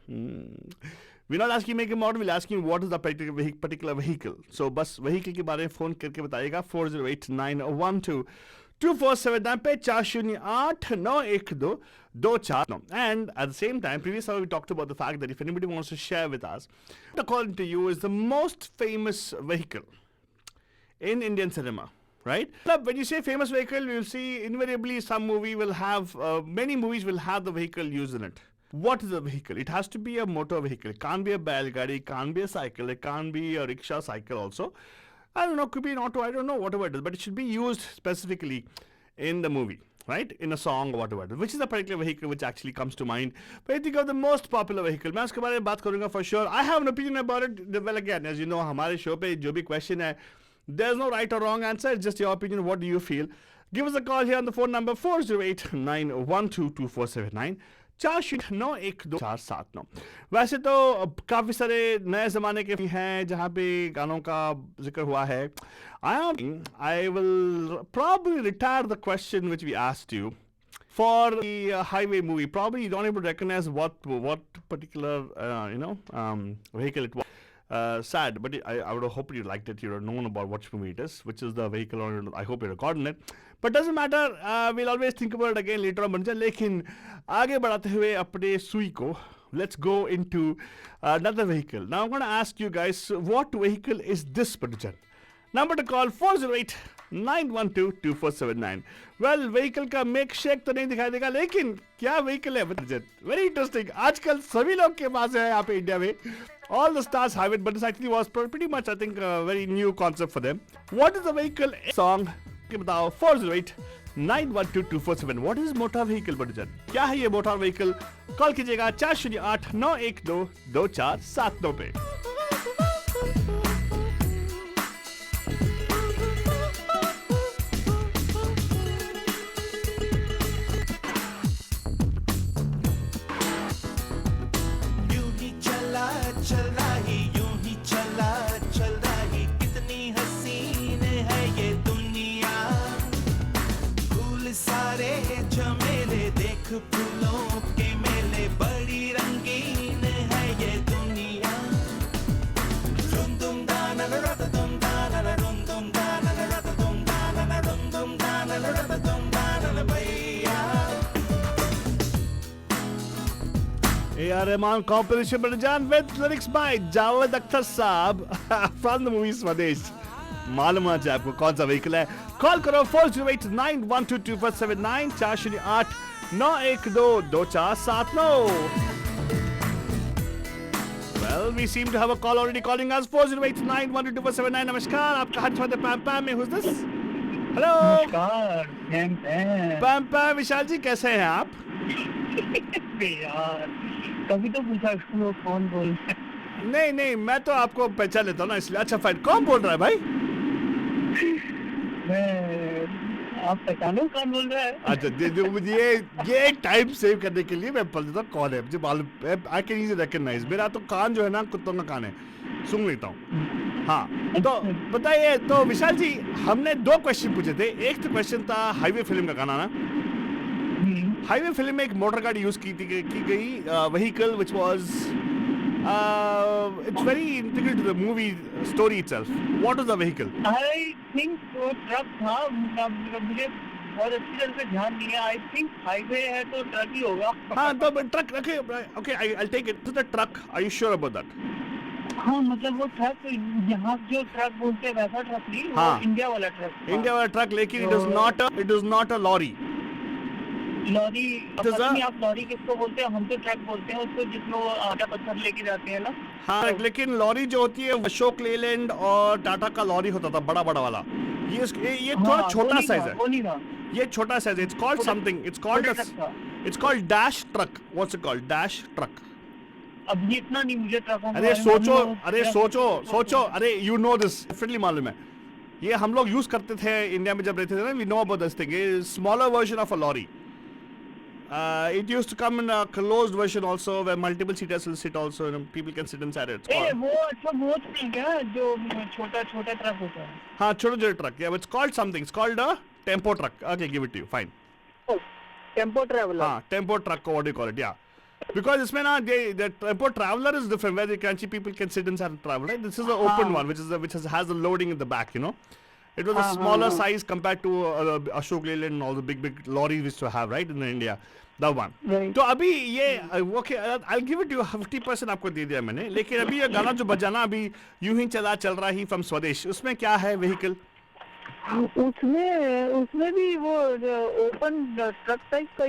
We're not asking make and model, we're asking what is the particular vehicle. So बस vehicle के बारे में phone करके बताइएगा 408-912-2479 पे 408-912-249. And at the same time, previous hour we talked about the fact that if anybody wants to share with us, according to you, is the most famous vehicle in Indian cinema. Right? When you say famous vehicle, you'll see invariably some movie will have, many movies will have the vehicle used in it. What is a vehicle? It has to be a motor vehicle. It can't be a bailgadi, it can't be a cycle, it can't be a rickshaw cycle also. I don't know, could be an auto, I don't know, whatever it is. But it should be used specifically in the movie, right? In a song or whatever it is. Which is the particular vehicle which actually comes to mind? When you think of the most popular vehicle, मैं उसके बारे में बात करूँगा for sure. I have an opinion about it. Well, again, as you know, हमारे show पे जो भी question है, there's no right or wrong answer. It's just your opinion. What do you feel? Give us a call here on the phone number 408-912-2479. 40912-479. वैसे तो काफ़ी सारे नए ज़माने के हैं जहाँ पे गानों का जिक्र हुआ है. I will probably retire the question which we asked you for the Highway movie. Probably you don't even recognize what particular vehicle it was. Sad, but I would hope you liked it. You would have known about which movie it is, which is the vehicle on it. I hope you recorded it. But doesn't matter. We'll always think about it again later on. लेकिन आगे बढ़ाते हुए अपने सुई को, let's go into another vehicle. Now I'm going to ask you guys, what vehicle is this, Padujan? Number to call 408-912-2479. Well, vehicle का make shake तो नहीं दिखाई देगा, लेकिन क्या vehicle है Padujan? Very interesting. आजकल सभी लोग के पास है यहाँ पे इंडिया में. All the stars have it, but this actually was pretty much, I think, a very new concept for them. What is the vehicle song? बताओ 408-912-2479. What is motor vehicle, Padujan? क्या है ये motor vehicle? कॉल कीजिएगा 408-912-2479 पे. A.R. Rahman composition Padujan with lyrics by Javed Akhtar Saab from the movie Swadesh. मालूम है आपको कौन सा vehicle है? Call करो 408-912-2479 408-912-2479. Well, we seem to have a call already calling us 408-912-2479. नमस्कार, आपका हाथ छाते पैम पैम में. Who's this? Hello. नमस्कार, पैम पैम. पैम पैम विशाल जी कैसे हैं आप? यार कभी तो पूछा इसको कौन बोल रहा है? नहीं मैं तो आपको पहचान लेता हूँ ना इसलिए. अच्छा फाइन, कौन बोल रहा है भाई? आप पहचानो कौन बोल रहा है? अच्छा ये टाइम सेव करने के लिए मैं बोल देता हूँ कौन है. मुझे मालूम, आई कैन इजीली रिकॉग्नाइज. मेरा तो कान जो है ना कुत्तों का कान है, सुन लेता हूँ. हाँ तो बताइए. तो विशाल जी हमने 2 क्वेश्चन पूछे थे. एक तो क्वेश्चन था हाईवे फिल्म का गाना ना. हाईवे फिल्म में एक मोटर गाड़ी यूज की गई vehicle which was it's very integral to the movie story itself. What was the vehicle? I think वो ट्रक था. मुझे बहुत अच्छी तरह से ध्यान नहीं है. I think हाईवे है तो ट्रक ही होगा. हाँ तो truck. Okay, I'll take it to the truck. Are you sure about that? हाँ मतलब वो ट्रक यहाँ जो ट्रक बोलते हैं वैसा ट्रक नहीं. हाँ. वो इंडिया वाला ट्रक. इंडिया वाला ट्रक, लेकिन it is not a lorry. Lorry आप लॉरी किसको बोलते हैं? हम तो ट्रक बोलते हैं उसको जिसमें वो आटा पत्थर लेके जाते हैं ना. हाँ तो, लेकिन लॉरी जो होती है अशोक लेलैंड और टाटा का लॉरी होता था बड़ा वाला. ये थोड़ा छोटा साइज है. ये छोटा साइज है. It's called something. It's called dash truck. What's it called? Dash truck. अभी इतना नहीं मुझे ट्रकों के अरे बारे में सोचो, मालूम है। अरे सोचो, अरे यू नो दिस डिफरेंटली मालूम है। ये हम लोग यूज करते थे इंडिया में जब रहते थे ना, we know about this thing. Smaller version of a lorry. It used to come in a closed version also, where multiple seaters will sit also, and people can sit inside it. It's A, called- वो अच्छा वो नहीं क्या जो छोटा छोटा truck होता है? हाँ, छोटे truck. Yeah, it's called something. It's called a tempo truck. Okay, give it to you. Fine. Tempo traveller. हाँ, tempo truck, what do you call it? Yeah. Because इसमें ना the tempo traveler is different, where the country people can sit inside and travel. Right? This is the open one, has the loading in the back. You know, it was a smaller size compared to Ashok Leyland and all the big lorries we used to have, right, in India. That one. Right. तो अभी ये okay, I'll give it to you 50% आपको दे दिया मैंने। लेकिन अभी ये गाना जो बजाना अभी यूं ही चल रहा ही फ्रॉम स्वदेश, उसमें क्या है व्हीकल? उसमें भी वो ओपन ट्रक टाइप का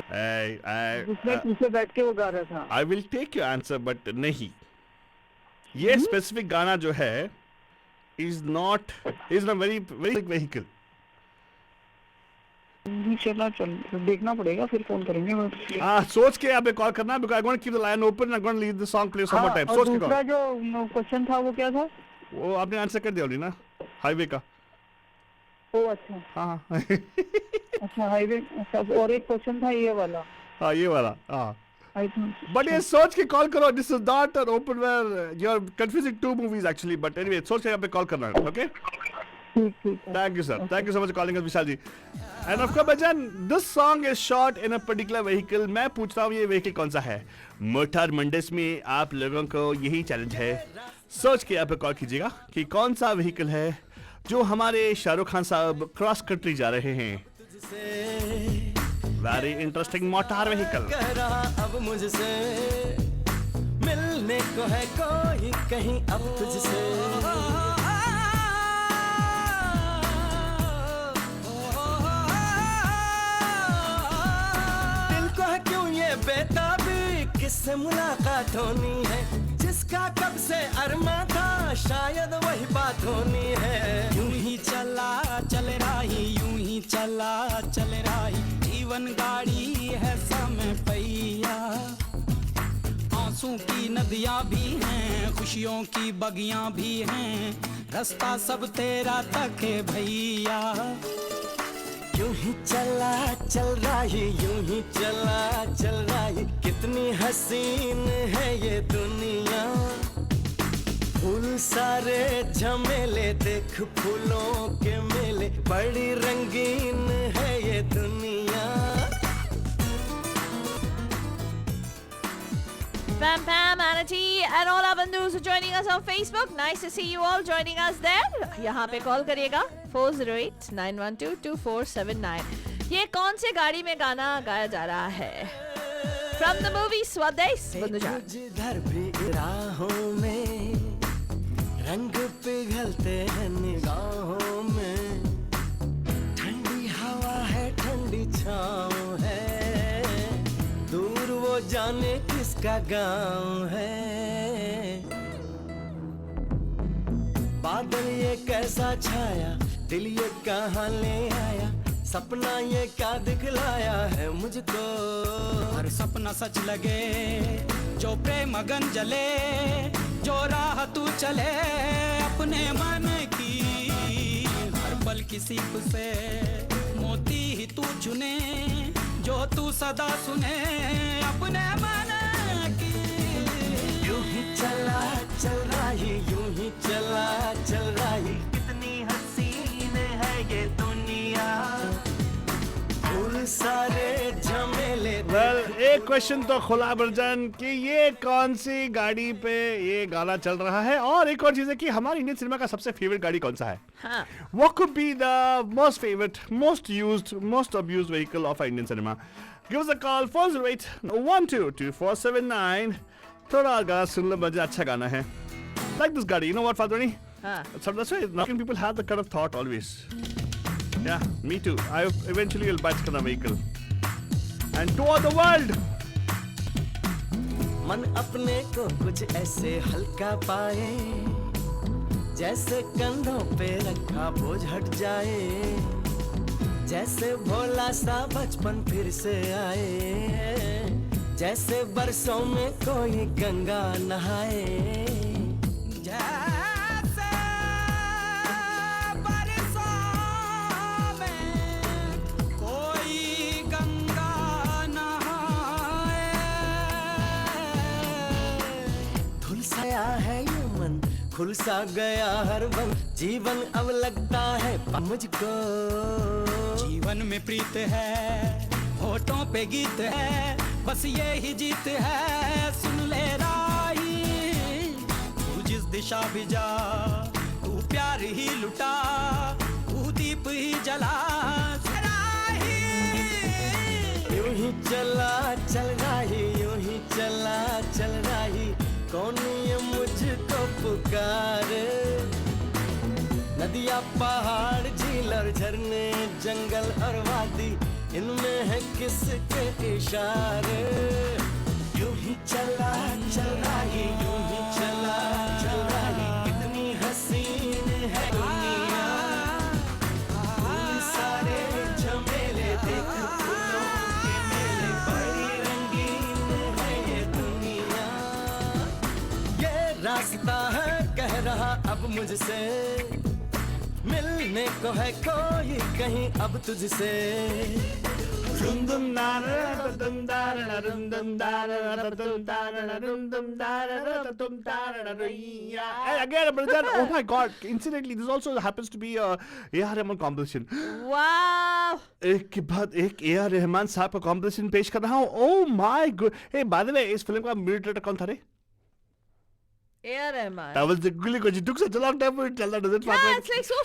जिसमें पीछे बैठ के वो गा रहा था. I will take your answer, but नहीं। ये स्पेसिफिक गाना जो है is not very big vehicle. चला चल देखना पड़ेगा, फिर फोन करेंगे. हाँ, सोच के यहाँ पे कॉल करना, because I'm going to keep the line open and I'm going to leave the song play some more time. सोच के दूसरा call। जो क्वेश्चन था वो क्या था? वो आपने आंसर कर दिया ऑलरेडी ना, हाईवे का। ओ अच्छा हाँ अच्छा हाईवे. अच्छा और एक क्वेश्चन था ये वाला. हाँ, ये वाला। हाँ, I think. बट ये सोच के कॉल करो। This is not an open where you are confusing two movies actually, but anyway सोच के यहाँ पे कॉल करना है। ओके, ठीक है. Thank you, sir. Thank you so much for calling us, Vishal ji. And of course, Bhajan, this song is shot in a particular vehicle. मैं पूछता हूँ ये vehicle कौन सा है? मोटर मंडस में आप लोगों को यही चैलेंज है। सोच के यहाँ पे कॉल कीजिएगा कि कौन सा vehicle है जो हमारे शाहरुख खान साहब क्रॉस कंट्री जा रहे हैं। Very interesting motor vehicle. कह रहा अब मुझसे मिलने को है कोई कहीं अब तुझसे. बेताबी किससे मुलाकात होनी है, जिसका कब से अरमा था शायद वही बात होनी है. यूं ही चला चल रही, यूं ही चला चल रही, जीवन गाड़ी है समय पहिया. आंसू की नदियां भी हैं, खुशियों की बगियां भी हैं, रास्ता सब तेरा तक है भैया. यूं ही चला चल रही, यूं ही चला चल रही, कितनी हसीन है ये दुनिया. फूल सारे झमेले देख फूलों के मेले, बड़ी रंगीन है ये दुनिया. Pam Pam, Anna T, and all our bandhus are joining us on Facebook. Nice to see you all joining us there. यहाँ पे कॉल करिएगा 408-912-2479. ये कौन से गाड़ी में गाना गाया जा रहा है? From the movie स्वदेश. बंधुजान. जिधर भी राहों में रंग पिघलते हैं निगाहों में, ठंडी हवा है ठंडी छाँव है, दूर वो जाने किसका गाँव है. बादल ये कैसा छाया, दिल ये कहाँ ले आया, सपना ये क्या दिखलाया है मुझको. हर सपना सच लगे, जो प्रेम अगन जले, जो राह तू चले अपने मन की. हर पल किसी से मोती ही तू चुने, जो तू सदा सुने अपने मन की. यूं ही चला चल रही, यूं ही चला चल रही, कितनी हसीन है ये दुनिया. फूल सारे झमेले. Well, एक क्वेश्चन तो खुला बर्जन कि ये कौन सी गाड़ी पे ये गाना चल रहा है, और एक और चीज है कि हमारे इंडियन सिनेमा का सबसे फेवरेट गाड़ी कौन सा है? हाँ. What could be the most favorite, most used, most abused vehicle of Indian cinema? Give us a call 408-122-2479. थोड़ा गाना सुन लो, मजा अच्छा गाना है. Like this गाड़ी, you know what, Fadwani? हाँ. So that's why people have the kind of thought always. Yeah, me too. I eventually will buy this kind of vehicle. And tour the world. मन अपने को कुछ ऐसे हल्का पाए, जैसे कंधों पे रखा बोझ हट जाए, जैसे भोला सा बचपन फिर से आए, जैसे बरसों में कोई गंगा नहाए, जैसे बरसों में कोई गंगा नहाए। धुल सा है ये मन, खुल सा गया हर बन, जीवन अब लगता है मुझको। जीवन में प्रीत है, होठों पे गीत है, बस ये ही जीत है। सुन ले राही, तू जिस दिशा भी जा, तू प्यार ही लुटा, तू दीप ही जला। राही यूं ही चला चल राही, यूं ही चला चल राही, कौन ये मुझको पुकारे। नदियाँ पहाड़ झील और झरने, जंगल और वादी, इनमें है किसके इशारे। यूं ही चला चल रही, यूं ही चला चल रही, कितनी हसीन है दुनिया। फूल सारे झमेले देख, फूलों के मेले, बड़ी रंगीन है ये दुनिया। ये रास्ता है कह रहा अब मुझसे, मिलने को है कोई कहीं अब तुझसे। Again, brother, oh my God! Incidentally, this also happens to be a A.R. Rahman composition. Wow. एक के बाद एक A.R. रहमान साहब का कॉम्पोजिशन पेश कर रहा हूँ. Oh my God! Hey, by the way, इस फिल्म का म्यूजिक डायरेक्टर कौन था रे? A.R. Rahman. That was the really good. It took such a long time for it to tell that. Does it? Yeah, it's like so.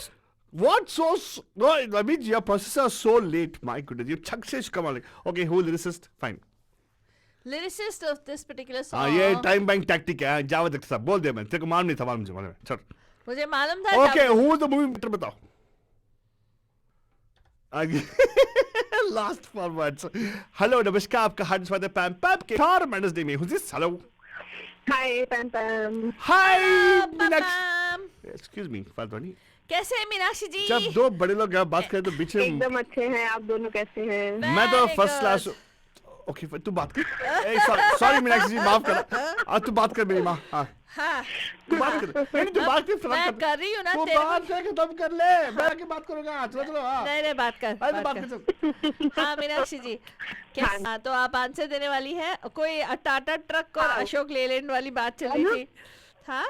What so? No, I mean your processor is so late. My goodness, you chuck shit. Come on. Okay, who lyricist? Fine. Lyricist of this particular song. हाँ ये time bank tactic है. जावा तक सब बोल दे मैं. तेरे को मालूम नहीं था मालूम मुझे. चल. मुझे मालूम था. Okay, who the movie director बताओ. Last four words. Hello, नमस्कार आपका हार्दिक स्वागत है पैम पैम के 4 मैनर्स डे में. Who's this? Hello. Hi, Pam Pam. Hi, Pam. Meenakshi. Excuse me, फालतू कैसे हैं मीनाक्षी जी? जब दो बड़े लोग यहाँ बात करें तो बीच में एकदम अच्छे हैं. आप दोनों कैसे हैं? मैं तो फर्स्ट क्लास. ओके तू बात कर. सॉरी मीनाक्षी जी माफ कर. तू बात कर मेरी माँ. हाँ. तू बात कर. नहीं तू बात कर. मैं कर रही हूँ ना. तू बात करके तब कर ले. मैं आके बात करूँगा. चलो चलो. हाँ. नहीं बात कर. बात कर. हाँ मीनाक्षी जी. हाँ तो आप आंसर देने वाली हैं. कोई टाटा ट्रक और अशोक लेलैंड वाली बात चल रही थी. हाँ.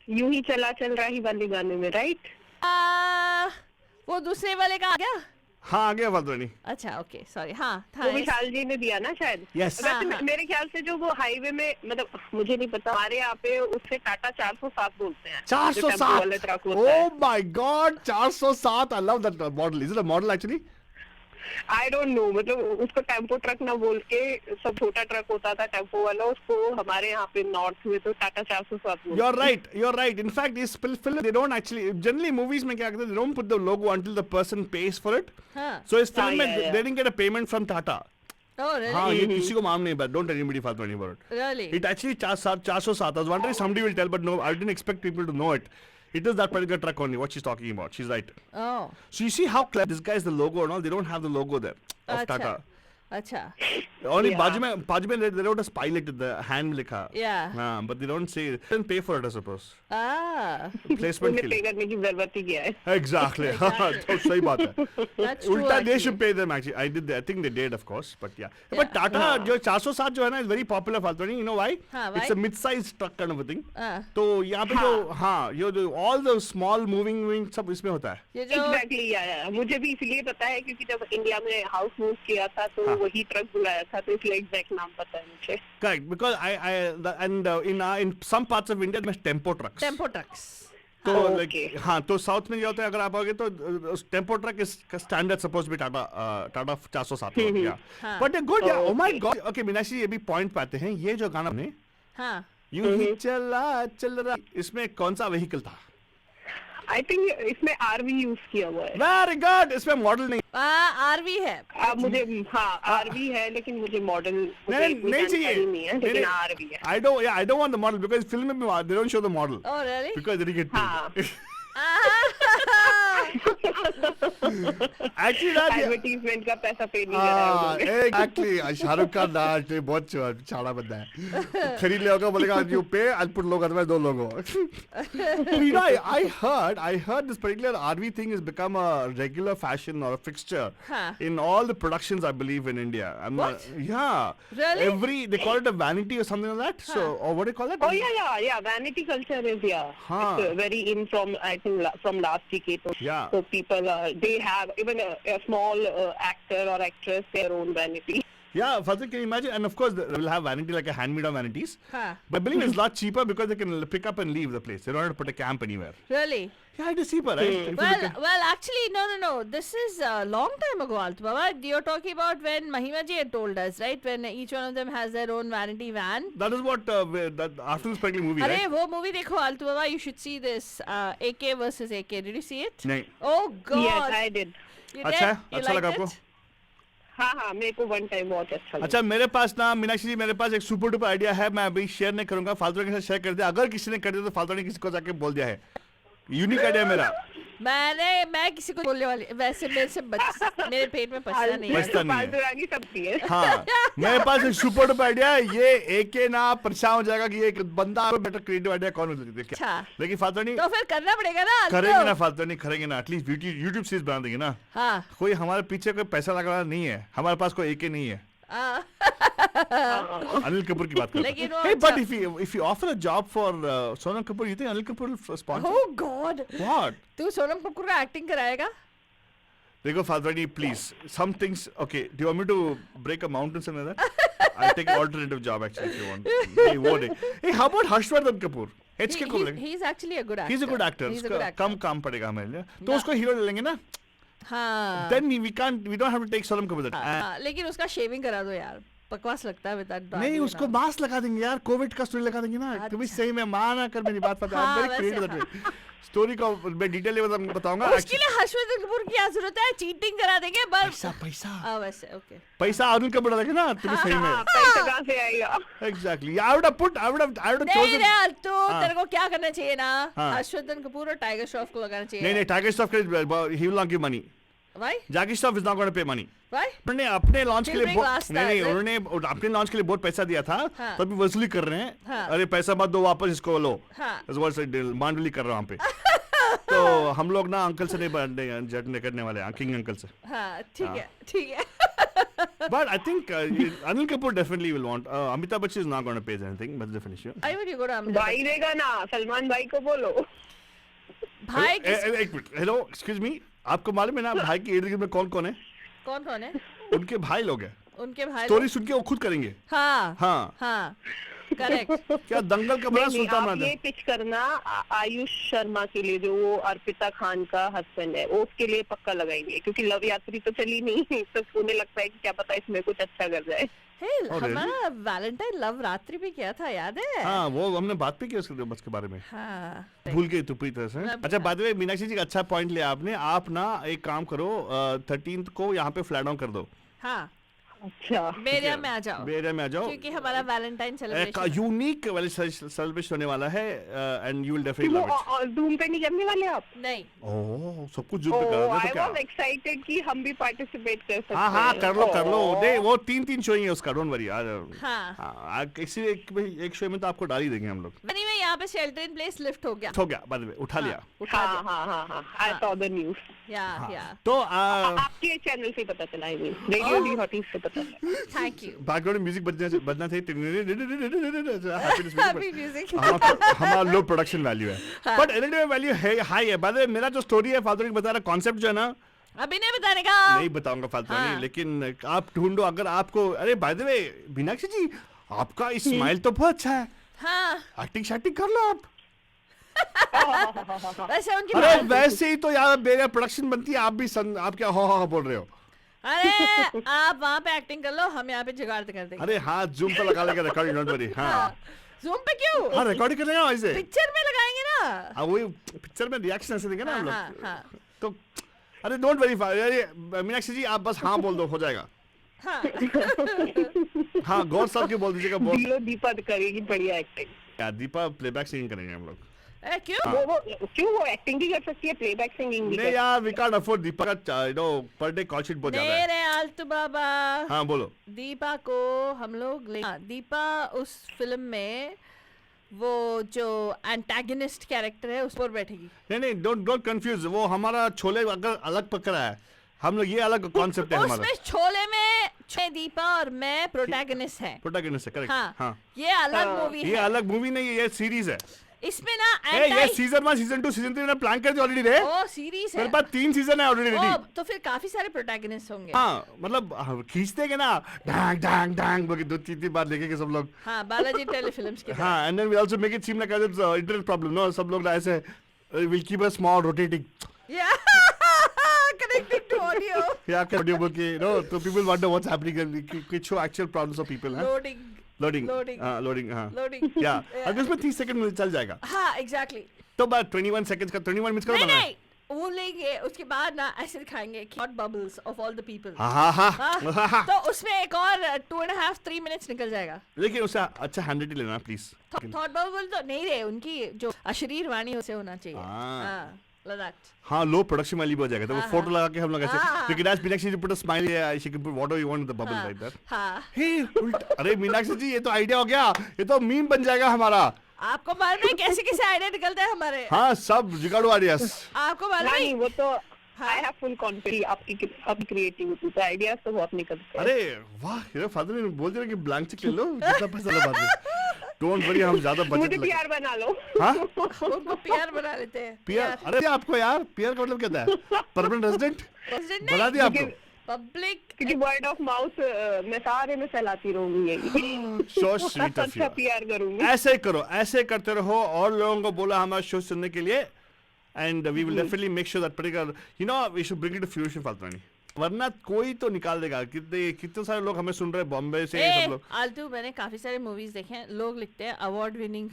यूं ही चला चल रहा ही वाले गाने में राइट. वो दूसरे वाले का आ गया. हाँ आ गया फालतू नहीं. अच्छा ओके सॉरी. हाँ था वो विशाल जी ने दिया ना शायद. यस. मेरे ख्याल से जो वो हाईवे में मतलब मुझे नहीं पता हमारे यहाँ पे उससे टाटा 407 बोलते हैं. 407. Oh my God 407. I love that model. Is it a model actually? I don't know. मतलब उसको टेम्पो ट्रक ना बोल के सब छोटा ट्रक होता था टेम्पो वाला. उसको हमारे यहाँ पे नॉर्थ में तो टाटा 407 बोलते हैं. You're right. In fact, this film they don't actually generally movies में क्या करते हैं, they don't put the logo until the person pays for it. हाँ. So इस film में they didn't get a payment from Tata. Oh really? हाँ ये किसी को मालूम नहीं. But don't tell anybody फालतू नहीं about it. Really? It actually 407. I was wondering somebody will tell, but no, I didn't expect people to know it. It is that particular truck only. What she's talking about. She's right. Oh. So you see how clever this guy is. The logo and all. They don't have the logo there of Tata. अच्छा. Only बाजू में they wrote a pilot in the hand लिखा. Yeah. But they don't say. They didn't pay for it, I suppose. उन्हें Placement के पे लिए. करने की जरूरत ही क्या है. Exactly. तो सही बात है. That's true. उल्टा they actually. should pay them actually. I think they did of course. But yeah. But Tata जो 407 जो है ना is very popular फालतू नहीं. You know why? हाँ, It's why? a mid-sized truck kind of a thing. तो यहाँ पे हाँ. जो जो all the small moving सब इसमें होता है. ये जो Exactly, yeah. मुझे भी इसलिए पता है क्योंकि जब इंडिया में हाउस मूव किया था तो वही ट्रक बुलाया था तो इसलिए एग्जैक्ट नाम पता है मुझे. Correct, because in some parts of India there's tempo trucks. Tempo trucks. तो okay. like हाँ तो साउथ में क्या होता है अगर आप आओगे तो tempo truck is standard suppose be Tata 407 हो गया. But good yeah. Oh my God. Okay Meenakshi ये भी पॉइंट पाते हैं. ये जो गाना ने हाँ. यूं ही चला चल रहा इसमें कौन सा व्हीकल था? आई थिंक इसमें आरवी यूज किया हुआ है. Very good. इसमें मॉडल नहीं. आरवी है. मुझे हाँ आरवी है लेकिन मुझे मॉडल नहीं चाहिए. नहीं है लेकिन आरवी है. I don't want the model because film में they don't show the model. Oh really? Because they get paid. हाँ. Actually, not एडवर्टीजमेंट का पैसा पे नहीं करा है exactly. शाहरुख खान नाच बहुत छाड़ा बंदा है. खरीद ले होगा बोलेगा you pay, I'll put logo otherwise don't logo. You know, I heard this particular RV thing has become a regular fashion or a fixture in all the productions I believe in India. Yeah. Really? They call it a vanity or something like that. So, or what do you call it? Oh yeah. Vanity culture is it's very in from I think from last decade. Yeah. So people they have even a small actor or actress their own vanity. Yeah, Fazil, can you imagine? And of course, they'll have vanity like a hand-me-down vanities. But I believe it's a lot cheaper because they can pick up and leave the place. They don't have to put a camp anywhere. Really? Yeah, it is cheaper, right? If you look at- Well, actually, no. This is a long time ago, Altu Baba. You're talking about when Mahima ji had told us, right? When each one of them has their own vanity van. That is what that after this particular movie, Arey, right? wo movie dekho, Altu Baba. You should see this. AK versus AK. Did you see it? नहीं. Oh God. Yes, I did. You अच्छा did? है? You अच्छा लगा liked आपको? it? हाँ मेरे को one time बहुत अच्छा लगा. अच्छा मेरे पास ना मीनाक्षी जी मेरे पास एक सुपर डुपर आइडिया है. मैं अभी शेयर नहीं करूंगा. फालतू के साथ शेयर कर दिया. अगर किसी ने कर दिया तो फालतू ने किसी को जाके बोल दिया है. यूनिक आइडिया मेरा. मैं किसी को बोलने वाली वैसे मेरे से मेरे पेट में पचता नहीं है. बचता नहीं है. फालतूरानी सबकी है. हाँ मेरे पास एक सुपर डुपर आइडिया है. ये एक ना परेशान हो जाएगा कि ये एक बंदा बेटर क्रिएटिव आइडिया कौन हो सकती है. लेकिन फालतू नहीं तो फिर करना पड़ेगा ना. करेंगे ना. फालतू नहीं करेंगे ना. एटलीस्ट यूट्यूब सीरीज बना देंगे ना. हाँ. कोई हमारे पीछे कोई पैसा लगाना नहीं है. हमारे पास कोई एक नहीं है. अनिल कपूर की बात करते हैं. Hey, but if you offer a job for Sonam Kapoor, you think Anil Kapoor will sponsor? Oh God. What? तू सोनम कपूर का एक्टिंग कराएगा? देखो फादरानी please, some things. Okay, do you want me to break a mountain something like that? I'll take an alternative job actually if you want. Hey, वो नहीं. Hey, how about Harshvardhan Kapoor? HK को लेंगे. He's actually a good actor. He's a good actor. He's a good actor. कम काम पड़ेगा हमें लिए. तो उसको हीरो ले लेंगे ना. हाँ. Then we don't have to take Sonam Kapoor. लेकिन उसका शेविंग करा दो यार. बकवास लगता है विद दैट. नहीं उसको मास्क लगा देंगे यार. कोविड का स्टोरी लगा देंगे ना. कभी सही में माना कर मेरी बात पता है. स्टोरी का मैं डिटेल में बताऊंगा. उसके लिए हर्षवर्धन कपूर की क्या जरूरत है? चीटिंग करा देंगे बस. पैसा वैसे ओके. पैसा अनिल कपूर डालेंगे ना. तुम्हें सही में पैसा कहाँ से आएगा? Exactly. I would have chosen. नहीं यार तो तेरे को क्या करना चाहिए ना. हर्षवर्धन कपूर और टाइगर श्रॉफ को लगाना चाहिए. नहीं टाइगर श्रॉफ के he will not give money. Why? Jackie Shroff is not going to pay money. Why? उन्होंने अपने लॉन्च के लिए नहीं उन्होंने अपने लॉन्च के लिए बहुत पैसा दिया था. तो अभी वसूली कर रहे हैं. अरे पैसा मत दो वापस इसको लो. मांडली कर रहा हूँ पे. तो हम लोग ना अंकल से नहीं करने वाले. किंग अंकल से. हाँ ठीक है. But I think Anil Kapoor definitely will want. Amitabh Bachchan is not going to pay anything. That's the finish. I would you go to Amitabh. भाई देगा ना. सलमान भाई को बोलो. भाई एक मिनट. Hello excuse me. आपको मालूम है ना भाई के इर्द गिर्द में कौन है? कौन है? उनके भाई लोग हैं. उनके भाई स्टोरी सुन के वो खुद करेंगे. हाँ करेक्ट. क्या दंगल का बड़ा सुल्तान बना ये पिच करना आयुष शर्मा के लिए जो वो अर्पिता खान का हस्बैंड है वो उसके लिए पक्का लगाएंगे क्योंकि लव यात्री तो चली नहीं. तो उन्हें लगता है कि क्या पता इसमें कुछ अच्छा कर जाए. हमारा वैलेंटाइन लव रात्रि भी किया था याद है? हाँ वो हमने बात भी की उसके बारे में. भूल गई तू पूरी तरह से. अच्छा बाय द वे मीनाक्षी जी का अच्छा पॉइंट लिया आपने. आप ना एक काम करो 13th को यहाँ पे फ्लैट डाउन कर दो. हाँ अच्छा बेरिया में आ जाओ. क्योंकि हमारा वैलेंटाइन सेलिब्रेशन यूनिक सेलिब्रेशन होने वाला है. And you will definitely love it. धूम पे नहीं करने वाले आप? नहीं. ओह सब कुछ जूम पे कर रहे हो क्या? आई वाज एक्साइटेड कि हम भी पार्टिसिपेट कर सकते हैं. हाँ कर लो. नहीं वो 3 शो ही है उसका. Don't worry. हाँ किसी एक शो में तो आपको डाल ही देंगे हम लोग. एनीवे यहाँ पे शेल्टर इन प्लेस लिफ्ट हो गया. बाय द वे उठा लिया. हाँ आई सॉ द न्यूज़. या तो आपके चैनल से पता चला है. रेडियो डी हॉटी से पता चला. Thank you. बैकग्राउंड म्यूजिक बजना चाहिए. Happy music. हमारा लो प्रोडक्शन वैल्यू है. बट एडिटिव वैल्यू है हाई है. बाय द वे मेरा जो स्टोरी है फादर बता रहा कॉन्सेप्ट जो है ना अभी नहीं बताने का. नहीं बताऊंगा फालतू नहीं. लेकिन आप ढूंढो अगर आपको. अरे बाय द वे मीनाक्षी जी आपका स्माइल तो बहुत अच्छा है. हाँ एक्टिंग कर लो आप. वैसे उनकी अरे वैसे ही तो यार मेरा प्रोडक्शन बनती है. आप भी आप क्या हो बोल रहे हो. अरे आप वहाँ पे एक्टिंग कर लो. हम यहाँ पे जुगाड़ कर देंगे. अरे हाँ जूम पे लगा लेगा रिकॉर्डिंग. Don't worry. हाँ जूम पे क्यों? हाँ रिकॉर्डिंग कर लेगा वैसे. पिक्चर में लगाएंगे ना. हाँ वही पिक्चर में रिएक्शन ऐसे देंगे ना हम लोग. हाँ तो अरे डोंट वरी. अरे मीनाक्षी जी आप बस हाँ बोल दो हो जाएगा. हाँ गौर साहब के बोल दीजिएगा. दीपा करेगी बढ़िया एक्टिंग. दीपा प्लेबैक सिंगिंग करेंगे हम लोग. क्यों? वो एक्टिंग भी कर सकती है, प्लेबैक सिंगिंग भी नहीं यार, we can't afford दीपा का, you know, per day call sheet बहुत ज्यादा है. मेरे आलतू बाबा, हाँ बोलो. दीपा को हम लोग दीपा उस फिल्म में वो जो एंटागनिस्ट कैरेक्टर है उस पर बैठेगी. नहीं, don't confuse. वो हमारा छोले अगर अलग पकड़ा है, हम लोग ये अलग कॉन्सेप्ट है हमारा. उसमें छोले में दीपा और मैं प्रोटैगनिस्ट है. प्रोटैगनिस्ट है, करेक्ट. हाँ. ये अलग मूवी है. ये अलग मूवी नहीं है, ये सीरीज है. इसमें ना ये सीजन 1, सीजन 2, सीजन 3 मैंने प्लान कर दिया ऑलरेडी रे. ओ सीरीज है. मेरे पास 3 सीजन है ऑलरेडी रेडी. तो फिर काफी सारे प्रोटैगनिस्ट होंगे. हाँ, मतलब खींचते के ना डांग डांग डांग बोल के 2-3 बार देखेंगे सब लोग. हाँ, बालाजी टेलीफिल्म्स के. हाँ, and then we also make it seem like it's internet problem. No, सब लोग ऐसे will keep a small rotating. Yeah. Connecting to audio. Yeah, audio book. No, so people wonder what's happening. It show actual problems of people. Loading. Loading. Yeah. अगर उसमें 30 second में चल जाएगा. हाँ, exactly. तो बात 21 सेकंड्स का 21 मिनट्स करो ना. वो लेंगे उसके बाद ना ऐसे दिखाएंगे thought bubbles of all the people. हाँ. तो उसमें एक और 2.5-3 मिनट्स निकल जाएगा. लेकिन उसे अच्छा हैंडल लेना प्लीज. थॉट बबल तो नहीं रहे, उनकी जो अशरीर वाणी उसे होना चाहिए. हाँ, लदाख. हाँ, लो प्रोडक्शन वाली भी हो जाएगा. तो वो फोटो लगा के हम लोग ऐसे, क्योंकि आज Meenakshi ji put a smile, she can put whatever you want in the bubble right there. हाँ. अरे मीनाक्षी जी, ये तो आइडिया हो गया. ये तो मीम बन जाएगा हमारा. आपको मालूम है कैसे आइडिया निकलते हैं हमारे? हाँ, सब जुगाड़ू आइडियाज. आपको मालूम है? नहीं, वो तो I have full confidence आपकी क्रिएटिविटी पे. आइडियाज तो बहुत निकलते हैं. अरे वाह, ये फादर ने बोल दिया कि ब्लैंक चेक ले लो, जितना पैसा लगा दो. डोंट वरी, हम ज्यादा बजट मुझे पीआर बना लो. हाँ, उनको पीआर बना लेते हैं. पीआर. अरे आपको यार पीआर का मतलब क्या है? परमानेंट रेजिडेंट बना दिया आपको. पब्लिक, क्योंकि वर्ड ऑफ माउथ मैं सारे में फैलाती रहूंगी यही. शो स्वीट ऑफ अच्छा पीआर करूंगी. ऐसे करो, ऐसे करते रहो और लोगों को बोला हमारा शो सुनने के लिए. And we will definitely make sure that particular, we should bring it to fruition, फालतू. वरना कोई तो निकाल देगा. कितने सारे लोग हमें सुन रहे हैं बॉम्बे से सब लोग. आलतू, मैंने काफी सारे मूवीज देखे हैं. लोग लिखते हैं अवार्ड विनिंग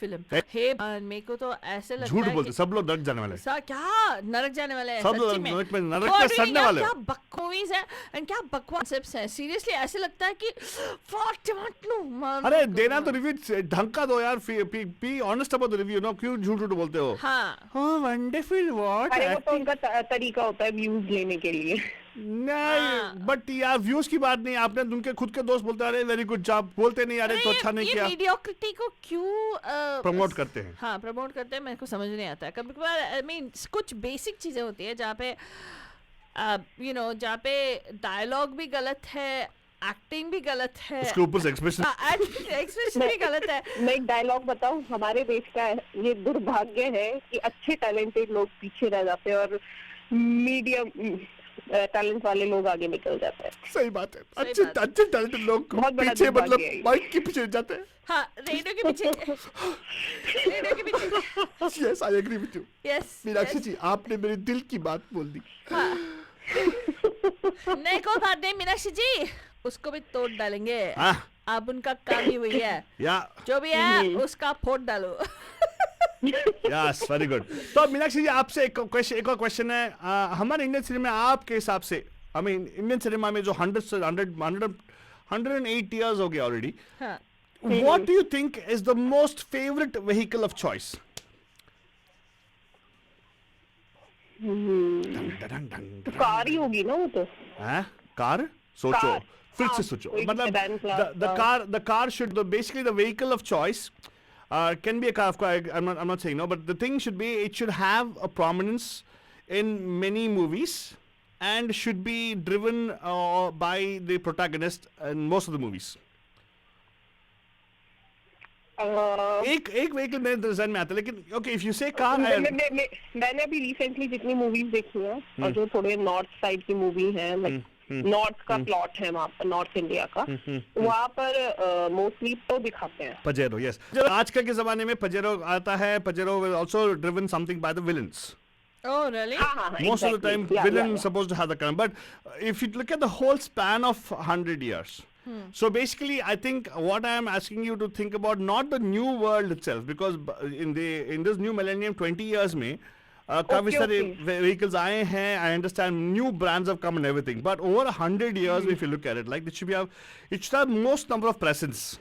फिल्म. मेरे को तो ऐसे लगता है झूठ बोलते सब लोग, नरक जाने वाले. क्या नरक जाने वाले हैं? सब लोग नरक में सड़ने वाले. क्या बकवास मूवीज है एंड क्या बकवास कॉन्सेप्ट्स हैं. सीरियसली ऐसे लगता है कि अरे देना तो रिव्यू ढंग का दो यार. Be honest about the review. No, क्यों झूठ बोलते हो? हाँ, वंडरफुल. व्हाट? अरे वो तो उनका तरीका होता है व्यूज लेने के लिए. नहीं, बट यार व्यूज की बात नहीं. आपने उनके खुद के दोस्त बोलते हैं वेरी गुड जॉब, बोलते नहीं अरे तो अच्छा नहीं किया. मीडियोक्रिटी को क्यों प्रमोट करते हैं? हाँ, प्रमोट करते हैं. मेरे को समझ नहीं आता. कभी कभार आई मीन कुछ बेसिक चीजें होती है जहाँ पे जहाँ पे डायलॉग भी गलत है, एक्टिंग भी गलत है, उसके ऊपर से एक्सप्रेशन भी गलत है. मैं एक डायलॉग बताऊं. हमारे देश का ये दुर्भाग्य है कि अच्छे टैलेंटेड लोग पीछे रह जाते हैं और मीडियम टैलेंट वाले लोग आगे निकल जाते हैं. सही बात है. अच्छे टैलेंटेड लोग पीछे, मतलब माइक के पीछे जाते हैं. हाँ, रेडियो के पीछे. Yes, I agree with you. Yes Meenakshi ji, आपने मेरे दिल की बात बोल दी. हाँ. नहीं, कोई बात नहीं मीनाक्षी जी, उसको भी तोड़ डालेंगे. अब उनका काम ही वही है. जो भी है उसका फोड़ डालो. Yes, very good. तो मीनाक्षी जी, आपसे एक और क्वेश्चन है. हमारे इंडियन सिनेमा आपके हिसाब से, आई मीन इंडियन सिनेमा में जो 108 years हो गया already, what do you think is the most favourite vehicle of choice? Car ही होगी ना वो तो. कार? सोचो, फिर से सोचो. मतलब the car should, basically the vehicle of choice can be a car. Of course, I'm not saying no, but the thing should be, it should have a prominence in many movies and should be driven by the protagonist in most of the movies. एक vehicle मेरे design में आता है, लेकिन okay if you से car. मैंने अभी recently जितनी मूवीज देखी हैं और जो थोड़े नॉर्थ साइड की मूवी है, नॉर्थ का प्लॉट है वहाँ पर, नॉर्थ इंडिया का, वहाँ पर मोस्टली तो दिखाते हैं पजेरो. यस, आजकल के जमाने में पजेरो आता है. Pajero will also driven something by the villains. Oh, really? Most of the time, villain is supposed to have the gun. But if you look at the whole span of 100 years, so basically, I think what I am asking you to think about, not the new world itself, because in this new millennium, 20 years में काफी सारे vehicles आए हैं. I understand new brands have come and everything, but over 100 years, if you look at it, like it should have most number of presence.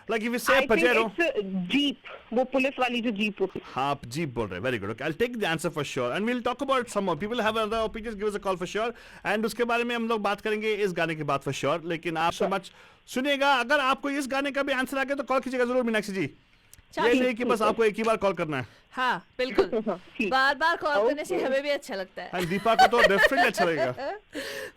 Like if you say Pajero, it's Jeep, वो police वाली जो Jeep होती है. हाँ, Jeep बोल रहे हैं. Very good. Okay, I'll take the answer for sure, and we'll talk about some more. People have other opinions. Give us a call for sure, and उसके बारे में हम लोग बात करेंगे इस गाने के बाद for sure. लेकिन आप so much सुनिएगा. अगर आपको इस गाने का भी आंसर आ गया तो कॉल कीजिएगा जरूर मीनाक्षी जी. ये नहीं कि बस आपको एक ही बार कॉल करना है. हाँ बिल्कुल. बार-बार कॉल करने से हमें भी अच्छा लगता है. And दीपा को तो डेफिनेटली अच्छा लगेगा.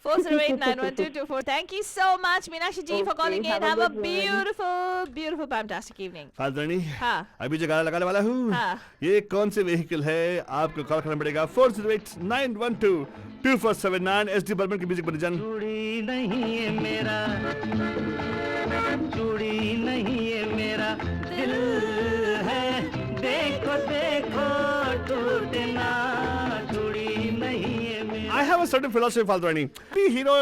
408912224. Thank you so much, Meenakshi ji, for calling in. Have a beautiful, fantastic evening. फादरानी. हाँ. अभी जगह लगाने वाला हूँ. हाँ. ये कौन से व्हीकल है? आपको कॉल करना पड़ेगा 40891222479. SD बर्मन की म्यूजिक बनी जान. चूड़ी नहीं है मेरा, चूड़ी नहीं है मेरा दिल है. देखो देखो टूटे ना, चूड़ी नहीं है मेरा. I have a certain philosophy, फादरानी. भी हीरो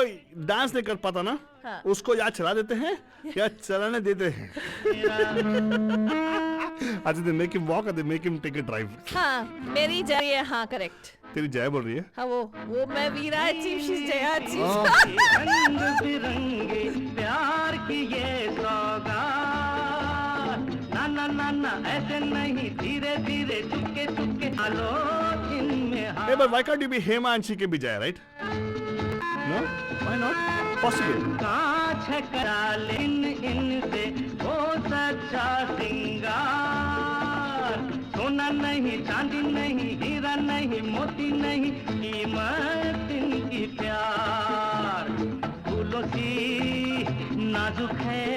डांस नहीं कर पाता ना, हाँ. उसको या चला देते हैं या चलाने देते हैं. अच्छा, they make him walk or they make him take a drive. हाँ मेरी जय है. हाँ करेक्ट. तेरी जय बोल रही है. हाँ वो मैं वीरा चीफ शीज जया चीफ. रंग बिरंगे प्यार की ये सौगात. ना ना ना ना ऐसे नहीं, धीरे धीरे चुपके चुपके आलो इनमें. Hey, but why can't you be Hema and she can be Jaya, right? No? Why not? Possible. कांच है करालिन इनसे वो सच्चा सिंगार. सोना नहीं, चांदी नहीं, हीरा नहीं, मोती नहीं, कीमत इनकी प्यार. फूलों सी नाजुक है,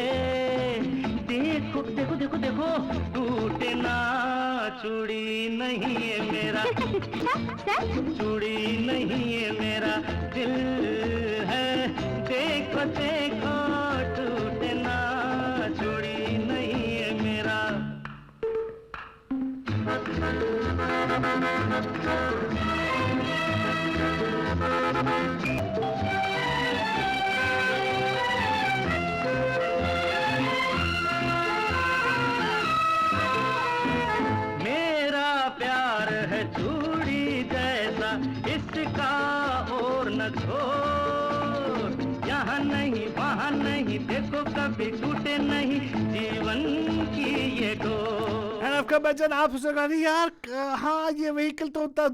देखो देखो देखो देखो टूटे ना. चूड़ी नहीं है मेरा, चूड़ी नहीं है मेरा दिल है. देखो देखो टूटे ना, चूड़ी नहीं है मेरा. मेरा प्यार है चूड़ी जैसा, इसका और न छोड़. यहाँ नहीं वहाँ नहीं, देखो कभी टूटे नहीं जीवन की ये डोर. And आपका बच्चन आप उसे कहा नहीं यार, हाँ ये व्हीकल तो उतना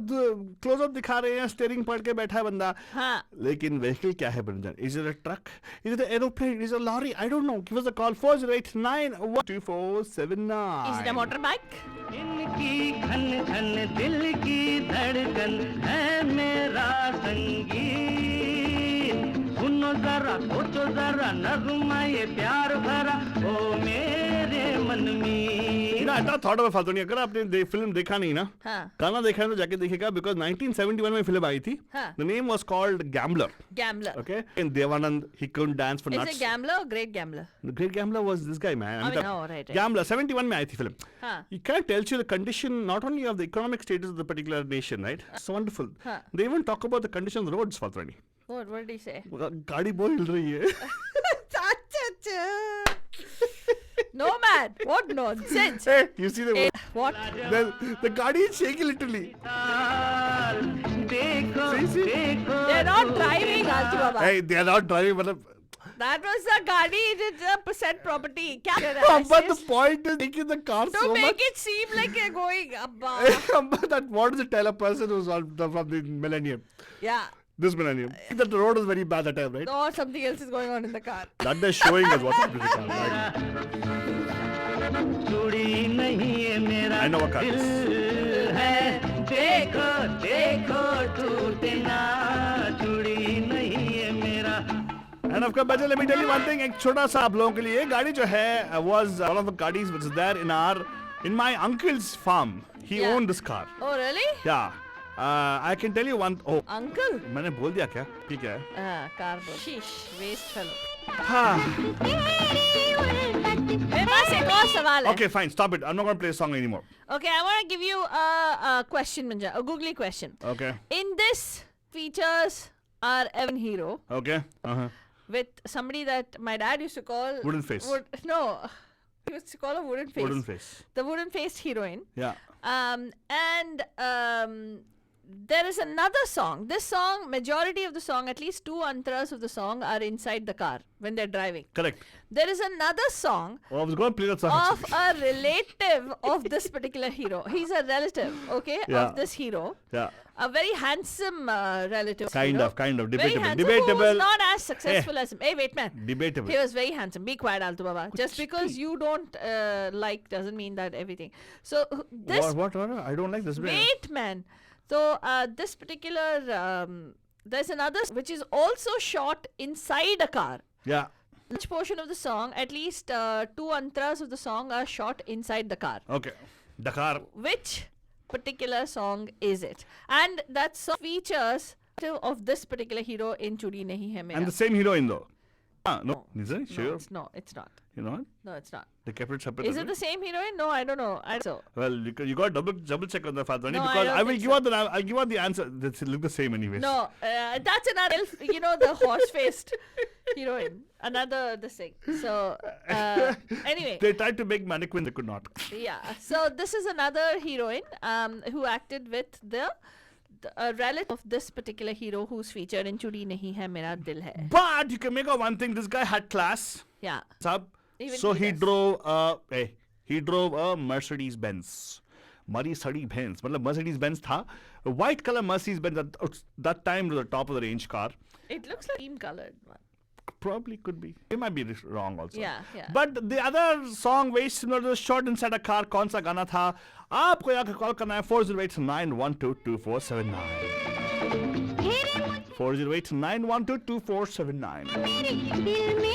क्लोजअप दिखा रहे हैं, स्टीयरिंग पकड़ के बैठा है बंदा. हाँ. लेकिन व्हीकल क्या है बंजन? Is it a truck? Is it an aeroplane? Is it a lorry? I don't know. Give us a call 408912479. Is it a motorbike? इनकी घन घन दिल की धड़कन है मेरा संगीत. सुनो जरा, सोचो जरा, नगमा ये प्यार भरा ओ मेरे मन में. थॉट ऑफ फालतू नहीं. अगर आपने फिल्म देखा नहीं ना, हाँ. गाना देखा है तो जाके देखिएगा, बिकॉज 1971 में फिल्म आई थी. हाँ. The name was called gambler. Gambler. Okay, and Devanand, he couldn't dance for Is nuts. it gambler or great gambler? The great gambler was this guy, man. I mean, oh, right. Gambler 71 में आई थी film. हाँ. It kind of tells you the condition not only of the economic status of the particular nation, right? It's wonderful. हाँ. They even talk about the condition of the roads, Fatrani. What did he say? गाड़ी बहुत हिल रही है. No man, what nonsense. Hey, you see the What? the गाड़ी is shaking literally. देखो See? देखो They're not driving, Archie Baba. Hey, they are not driving, मतलब. That was the Gadi, it's a percent property. क्या कर रहा है? But the point is making the car To so make much. it seem like you're going abba. But that what does it tell a person who's from the millennium? Yeah. This millennium. That the road was very bad that time, right? Or something else is going on in the car. That they're showing us what's happening in the car. चूड़ी नहीं है मेरा I know what car it is. दिल है. देखो देखो टूटे ना, चूड़ी नहीं है मेरा. And of course, let me tell you one thing. एक छोटा सा आप लोगों के लिए गाड़ी जो है was one of the गाड़ीज which is there in my uncle's farm. He Yeah. owned this car. Oh really? Yeah. I can tell you one. Oh, Uncle? मैंने बोल दिया क्या? ठीक है. Car boat. Sheesh, waste fellow. हाँ. मेरे पास एक और सवाल है. Okay, fine. Stop it. I'm not going to play a song anymore. Okay, I want to give you a question, Manja, a googly question. Okay. In this features are Evan Hero Okay. with somebody that my dad used to call Wooden face. No, he used to call a wooden face. Wooden face. The wooden faced heroine. Yeah. And there is another song. This song, majority of the song, at least 2 antras of the song are inside the car when they're driving. Correct. There is another song Oh, I was going to play that song. of a relative of this particular hero. He's a relative, okay, Yeah. of this hero. Yeah. A very handsome relative. Kind hero. of. Very Debatable. handsome, who Debatable. was not as successful as him. Hey, wait, man. Debatable. He was very handsome. Be quiet, Altu Baba. Just because you don't like doesn't mean that everything. So this. What? I don't like this. Wait, man. So this particular there's another which is also shot inside a car. Yeah. Which portion of the song? At least 2 antras of the song are shot inside the car. Okay. Dakar. Which particular song is it? And that song features of this particular hero in Chudi Nahi Hai Mera. And the same heroine though. No. Is it? No, Sure. it's not. You know what? No, it's not. They kept it separate. Is it the same heroine? No, I don't know. So Well, you got double check on the Fatwani No, I because don't I will think give so. out I'll give out the answer. They look the same anyways. no, that's another, the horse-faced heroine. Another this thing. So anyway, They tried to make mannequin, they could not. yeah. So this is another heroine who acted with the a relative of this particular hero who's featured in Chudi Nahi Hai Mera Dil Hai. But you can make out one thing. This guy had class. Yeah. Sab. Even So he does. he drove a Mercedes Benz. Mercedes Benz. Mercedes Benz tha. A white color Mercedes Benz. That time was the top of the range car. It looks like cream-colored one. Probably could be. It might be wrong also. Yeah. But the other song very similar to shot inside a car. कौन सा गाना था? आपको यहाँ call करना है 4089122479. 4089122479.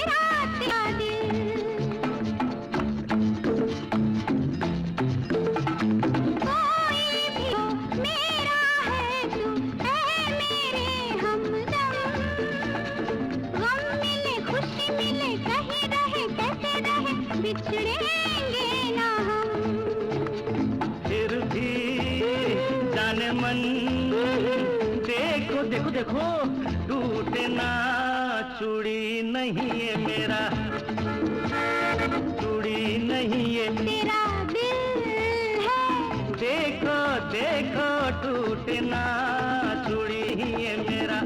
फिर भी जाने मन देखो देखो देखो टूटे ना चूड़ी नहीं है मेरा चूड़ी नहीं है तेरा दिल है देखो देखो टूटे ना चूड़ी है मेरा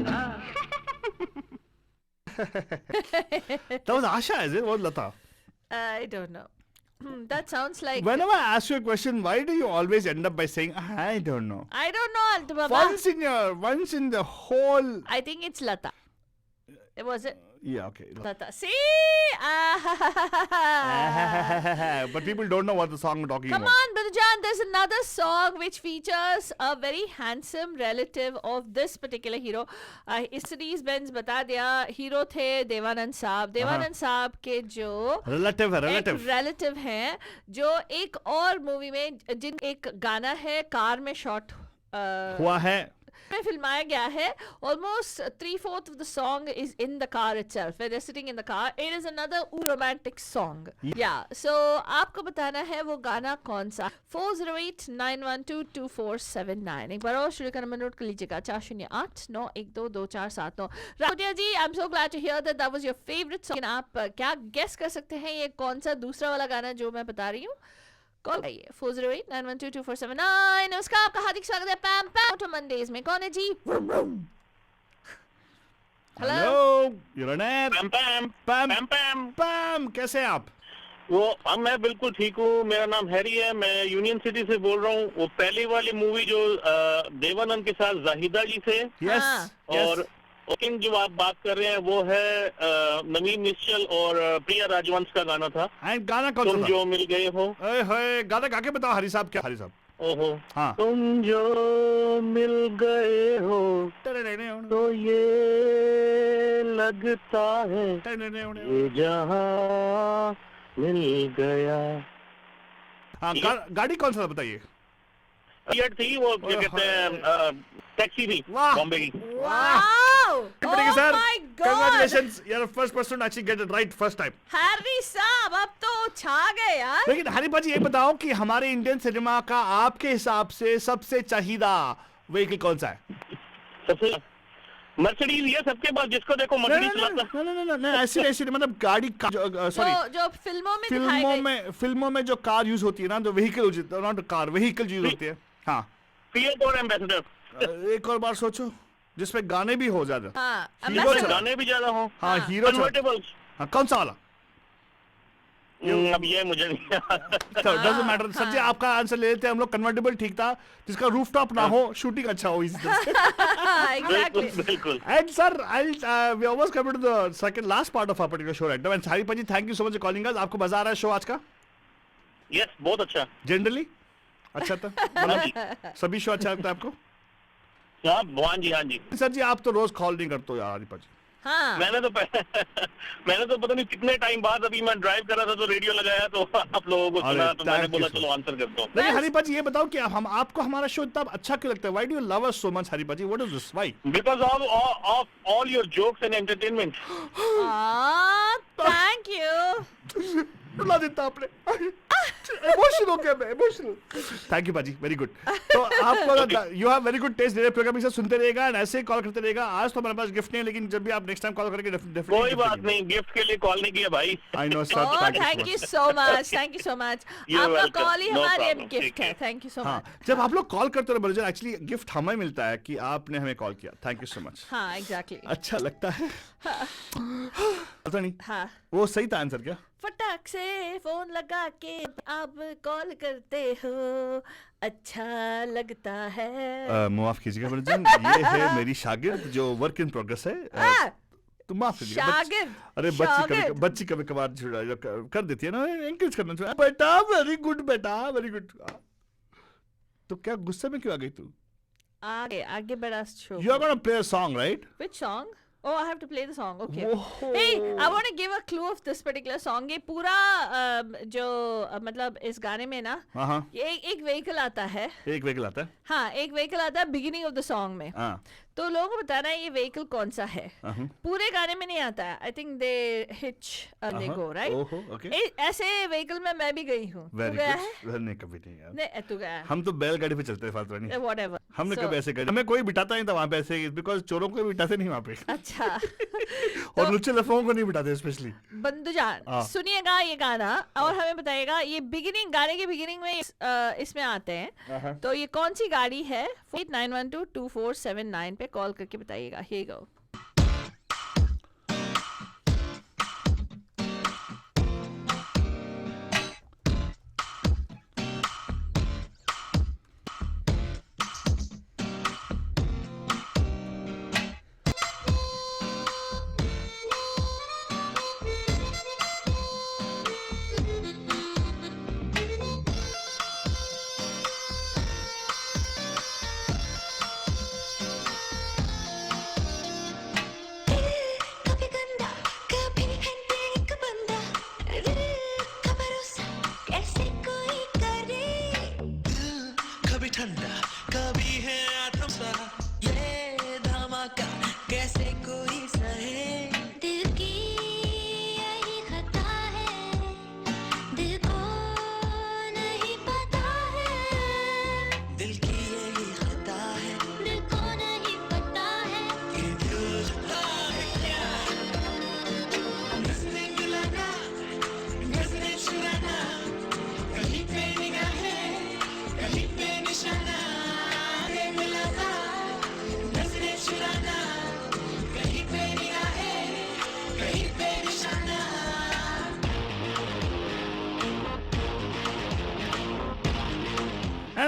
That was Asha, is it? What Lata? I don't know. That sounds like. Whenever I ask you a question, why do you always end up by saying, I don't know? I don't know, Altu Baba. Once in the whole... I think it's Lata. Was it? Yeah, okay. Lata. See? But people don't know what the song we're talking Come about. on, Brother John. There's another song which features a very handsome relative of this particular hero. Mercedes Benz बता दिया hero थे देवानंद साहब. देवानंद साहब के जो relative हैं जो एक और मूवी में जिन एक गाना है कार में शॉट हुआ है में फिल्माया गया है. Almost 3/4 of the song is in the car itself. Where they're sitting in the car. It is another romantic song. Yeah. So आपको बताना है वो गाना कौन सा. 4089122479. एक बार और शुरू करना नोट कर लीजिएगा 4089122479. Rahul ji, I'm so glad to hear that was your favorite song. आप क्या guess कर सकते हैं ये कौन सा दूसरा वाला गाना जो मैं बता रही हूँ? कॉल आइए 4089122479. नमस्कार, आपका हार्दिक स्वागत है पैम पैम टू मंडेज में. कौन है जी? Hello you're on air. Pam कैसे हैं आप? मैं बिल्कुल ठीक हूँ. मेरा नाम हैरी है. मैं यूनियन सिटी से बोल रहा हूँ. वो पहली वाली मूवी जो देवानंद के साथ जाहिदा जी थे. यस. और ओकिंग जो आप बात कर रहे हैं वो है नवीन निश्चल और प्रिया राजवंश का गाना था. गाना कौन सा तुम था? जो मिल गए हो. गाना गा के बताओ हरी साहब. क्या हरी साहब? ओहो. हाँ. तुम जो मिल गए हो तो ये लगता है ये जहां मिल गया. हाँ. गाड़ी कौन सा बताइए? थी वो क्या कहते हैं टैक्सी थी बॉम्बे की. Wow! Oh sir. my God! Congratulations. You're the first person to actually get it right first time. Harry साहब अब तो छा गए यार. लेकिन हरी भाजी ये बताओ कि हमारे इंडियन सिनेमा का आपके हिसाब से सबसे चाहिदा व्हीकल कौन सा है? सबसे मर्सिडीज. ये सबके पास जिसको देखो मर्सिडीज चलाता. नहीं ऐसे मतलब गाड़ी सॉरी जो फिल्मों में जो कार यूज होती है ना, जो vehicle not car vehicle use होती है. हाँ. फिएट और एम्बेसडर. एक और बार सोचो जिसमें गाने भी हो ज्यादा। हाँ, हीरो ambassador. गाने भी ज्यादा हो। हाँ हीरो कन्वर्टेबल। हाँ कौन सा वाला? अब ये मुझे नहीं डजंट मैटर सर जी, आपका आंसर ले लेते हैं हम लोग। कन्वर्टेबल ठीक था, जिसका रूफटॉप ना हो, शूटिंग अच्छा हो इसी तरह से। Exactly. बिल्कुल। And sir, we almost come to the second last part of our particular show right now. And Haripa ji, thank you so much for calling us. आपको मजा आ रहा है शो आज का? यस, बहुत अच्छा। Generally अच्छा था? मतलब सभी शो अच्छा लगता है आपको? हाँ जी, हाँ जी। सर जी आप तो रोज कॉल नहीं करते हो यार हरिपा जी। हाँ। मैंने तो पता नहीं कितने टाइम बाद अभी मैं ड्राइव कर रहा था तो रेडियो लगाया तो आप लोगों को सुना तो मैंने बोला चलो आंसर करता हूँ। लेकिन हरिपा जी ये बताओ कि हम आपको हमारा शो इतना अच्छा क्यों लगता है? Why do you love us so much हरिपा ji? What is this? Why? Because of all your jokes and entertainment. Thank you. रुला देता आपने। इमोशनल हो गया मैं, इमोशनल। थैंक यू बाजी, वेरी गुड। तो आपको you have very good taste. मेरे प्रोग्राम से सुनते रहेगा और ऐसे ही कॉल करते रहेगा। आज तो हमारे पास गिफ्ट नहीं है, लेकिन जब भी आप नेक्स्ट टाइम कॉल करेंगे डेफिनेटली। कोई बात नहीं, गिफ्ट के लिए कॉल नहीं किया भाई। I know sir, thank you so much, thank you so much. आपका कॉल ही हमारे गिफ्ट है। Thank you so much. जब आप लोग कॉल करते हो बलजन, एक्चुअली गिफ्ट हमें मिलता है कि आपने हमें कॉल किया। Thank you so much. हाँ एग्जैक्टली। अच्छा लगता है। पता नहीं हाँ वो सही था आंसर क्या? फटाक से फोन लगा के आप कॉल करते हो, अच्छा लगता है। माफ कीजिएगा बलजन, ये है मेरी शागिर्द जो वर्क इन प्रोग्रेस है। तो माफ कीजिएगा। शागिर्द। अरे बच्ची कभी कभार कर देती है ना, एंकरेज करना चाहिए। बेटा वेरी गुड, बेटा वेरी गुड। तो क्या गुस्से में क्यों आ गई तू? आगे बढ़ा show. You are gonna play a song, right? Which song? Oh, I have to play the song. Okay. Whoa. Hey, I want to give a clue of this particular song. ये पूरा जो मतलब इस गाने में ना, हाँ ये एक व्हीकल आता है। एक व्हीकल आता है। हाँ, एक व्हीकल आता है बिगिनिंग ऑफ द सॉन्ग में। हाँ। तो लोगों को बताना है ये व्हीकल कौन सा है। पूरे गाने में नहीं आता है। I think they hitch they go right. ऐसे व्हीकल में मैं भी गई हूँ। तू गया है? नहीं कभी नहीं यार। नहीं तू गया है? हम तो बैलगाड़ी पे चलते हैं फालतू नहीं। Whatever. हमने कभी ऐसे कर, हमें कोई बिठाता नहीं था वहाँ पे ऐसे, बिकॉज चोरों को बिठाते नहीं वहाँ पे। अच्छा। और लुच्चे लफों को नहीं बिठाते स्पेशली। बंदूजान सुनिएगा ये गाना और हमें बताइएगा ये बिगिनिंग, गाने के बिगिनिंग में इसमें आते हैं। तो ये कौन सी गाड़ी है? 89122479 पे कॉल करके बताइएगा। Here you go.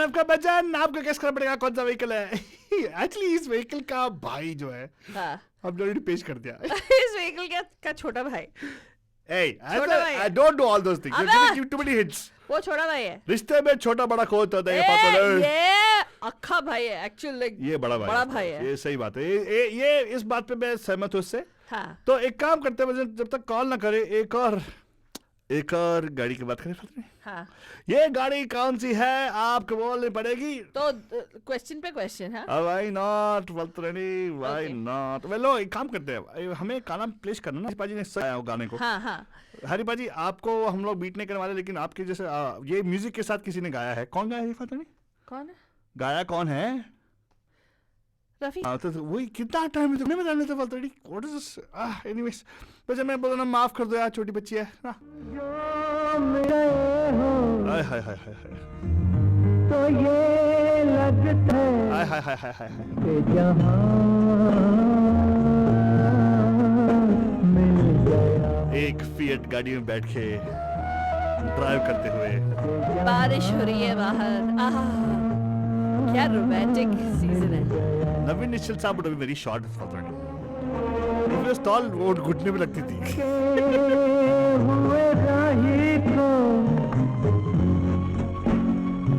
आपका बचन, आपको कैसे करना पड़ेगा कौन सा व्हीकल है? एक्चुअली इस व्हीकल का भाई जो है, हमने ऑलरेडी पेश कर दिया। इस व्हीकल का छोटा भाई। Hey, I don't do all those things. You're giving too many hits. वो छोटा भाई है। रिश्ते में छोटा बड़ा खोत होता है, ये पता नहीं। ये अक्खा भाई है एक्चुअली। ये बड़ा भाई है। ये सही बात है। ये इस बात पे मैं सहमत हूँ इससे। हाँ। तो एक काम करते हैं, जब तक कॉल ना करे एक और गाड़ी की बात करें। हाँ। ये गाड़ी कौन सी है आपको बोलनी पड़ेगी। तो क्वेश्चन पे क्वेश्चन है। Why not? Why not? Well, एक काम करते हैं, हमें गाना प्लेस करना ना। हरिपा जी ने सही गाने को। हाँ हाँ। हरिपा जी आपको हम लोग बीट नहीं करने वाले, लेकिन आपके जैसे ये म्यूजिक के साथ किसी ने गाया है। कौन गाया है पता नहीं? कौन है? गाया कौन है? रफी। तो वही कितना टाइम है तुमने बताने तो फलतड़ी। What is this? एनीवेज, बस मैं बोल रहा हूं माफ कर दो यार, छोटी बच्ची है ना। हाय हाय हाय हाय। तो ये लगता है हाय हाय हाय हाय कि जहां मिल गया। एक फिएट गाड़ी में बैठ के ड्राइव करते हुए बारिश हो रही है बाहर। आहा, क्या रोमांटिक सीजन है। नवीन निश्चल साहब would be very short for that. If he was tall, वो घुटने पे लगती थी। हुए राही को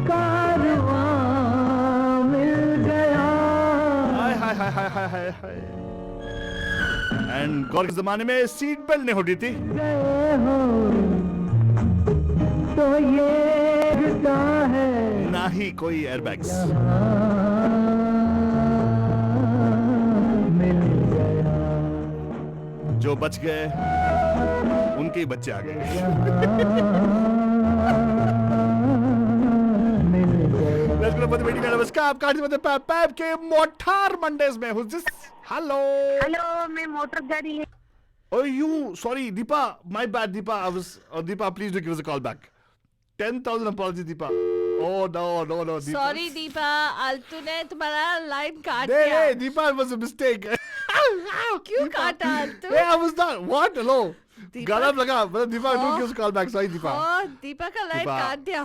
कारवां मिल गया। हाय हाय हाय हाय हाय हाय हाय। एंड गौर के जमाने में सीट बेल्ट नहीं होती थी। गए हो तो ये गिरता है ना ही कोई एयरबैग्स। मिल गया। जो बच गए उनके ही बच्चे आ गए। Let's go to the meeting. नमस्कार, आप काटी मतलब पैप के मोटार मंडेज में हूँ जिस। हेलो हेलो, मैं मोटर गाड़ी ले। Oh, you, sorry, Deepa, my bad, Deepa. Deepa, please do give us a call back. 10,000 apologies, Deepa. Oh, no, Deepa. Sorry Deepa, आलतू ने तुम्हारा लाइन काट नहीं, दिया। नहीं, Deepa, it was a mistake. क्यों काटा आलतू? Yeah, I was not. What? Hello? Deepa? गाना लगा, मतलब Deepa, do give us a call back. Sorry, Deepa. हाँ, दीपा का लाइन दीपा। काट दिया।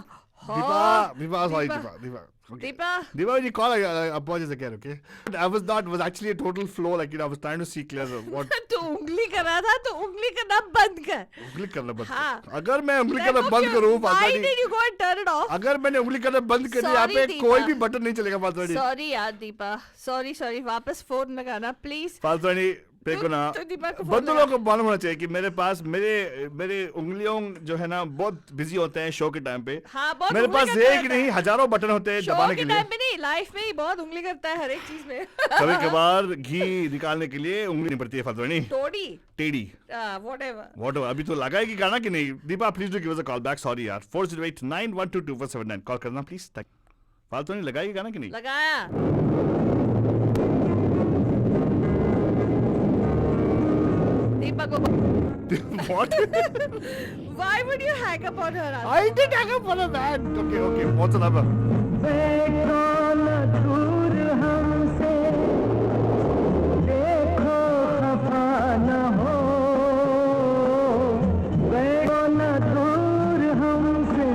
Deepa, sorry, Deepa. Deepa. Okay. Deepa. Deepa, when you call, I apologize again, okay? I was not, was actually a total flow, like, I was trying to see clear what. तू उंगली कर रहा था, तो उंगली करना बंद कर। उंगली करना बंद हाँ। कर। अगर मैं उंगली करना बंद करूँ, Why did you go and turn it off? अगर मैंने उंगली करना बंद कर दिया, यहाँ Sorry, पे दीपा। कोई भी बटन नहीं चलेगा फालतू। सॉरी यार दीपा, सॉरी वापस फोन लगाना प्लीज। फालतू देखो ना, तो दीपा को फोन बंदरों को मालूम होना चाहिए कि मेरे पास मेरे उंगलियों जो है ना बहुत बिजी होते हैं शो के टाइम पे। हाँ, बहुत मेरे उंगली पास करता एक रहता नहीं हजारों बटन होते हैं शो दबाने के के लिए। टाइम पे नहीं, लाइफ में ही बहुत उंगली करता है हर एक चीज में। कभी कभार घी निकालने के लिए उंगली नहीं पड़ती है फालतू नहीं। टोड़ी टेढ़ी व्हाटएवर। अभी तो लगाएगी गाना कि नहीं? Deepa please do give us a call back. Sorry यार, 4089122479 कॉल करना प्लीज। फालतू नहीं लगाएगी गाना कि नहीं? लगाया दीपा को। What? Why would you hang up on her? I did hang up on a man. Okay, what's the number? कौन दूर हमसे देखो खफा न हो। कौन दूर हमसे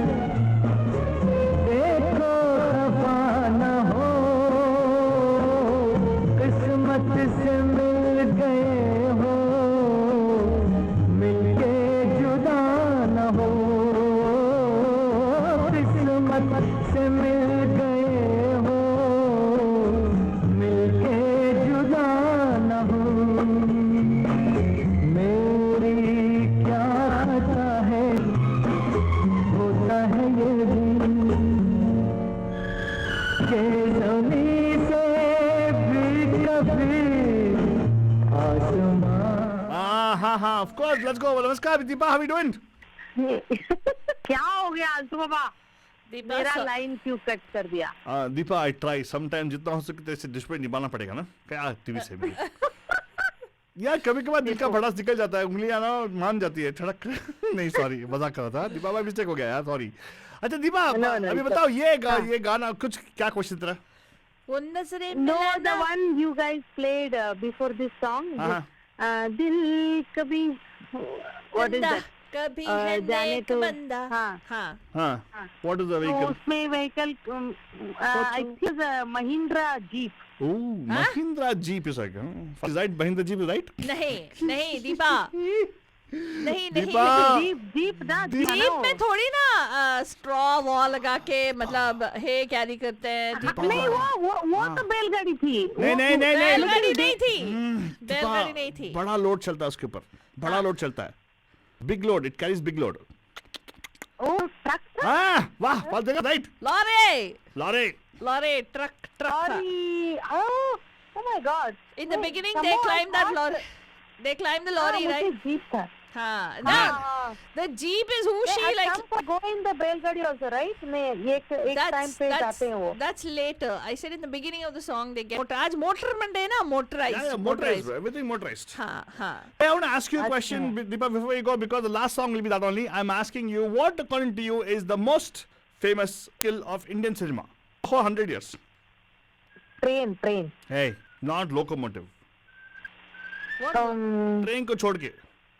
देखो खफा न हो। किस्मत से मिल गए हो, मिलके जुदा न हो। किस्मत से मिल गए हो, मिलके जुदा न हो। मेरी क्या खता है, होता है ये भी कि ज़मीं से भी कभी आसमां। हाँ, of course, let's go. नमस्कार Deepa, how are you doing? क्या हो गया आलतू बाबा? दीपा मेरा लाइन क्यों कट कर दिया? दीपा आई ट्राई समटाइम, जितना हो सके तेरे से डिस्प्ले निभाना पड़ेगा ना, क्या टीवी से भी। यार कभी कभार दिल का भड़ास निकल जाता है, उंगलियां ना मान जाती है ठड़क। नहीं सॉरी, मजाक कर रहा था दीपा, भाई मिस्टेक हो गया यार, सॉरी। अच्छा दीपा, अभी बताओ ये गाना कुछ क्या क्वेश्चन तेरा? वो नजरे No, the one you guys played before this song. दिल कभी what is that? कभी है जाने नेक तो बंदा। हाँ हाँ What is the तो vehicle? उसमें vehicle I think Mahindra Jeep. Oh, Mahindra Jeep is like, is right? Mahindra Jeep is right? नहीं दीपा, नहीं दीपा, जीप ना जीप में थोड़ी ना स्ट्रॉ वॉल लगा के मतलब हे कैरी करते हैं। नहीं वो तो बैलगाड़ी थी। नहीं बैलगाड़ी नहीं थी, बैलगाड़ी नहीं थी। बड़ा लोड चलता है उसके ऊपर, बड़ा लोड चलता है, big load, it carries big load. Oh truck. हाँ वाह, बात देखा, right. Lorry truck Oh my God. In the beginning they climbed that lorry. They climbed the lorry, right? Jeep था। हाँ, the Jeep is who she like. Go in the बैलगाड़ी also, right? मैं एक time पे जाते हैं वो। That's later. I said in the beginning of the song they get. आज motor Monday ना, motorized. Yeah, motorized, everything motorized. हाँ. I want to ask you a question, Deepa, before you go, because the last song will be that only. I'm asking you, what according to you is the most famous skill of Indian cinema? for 100 years. Train Hey, not locomotive. Train को छोड़ के.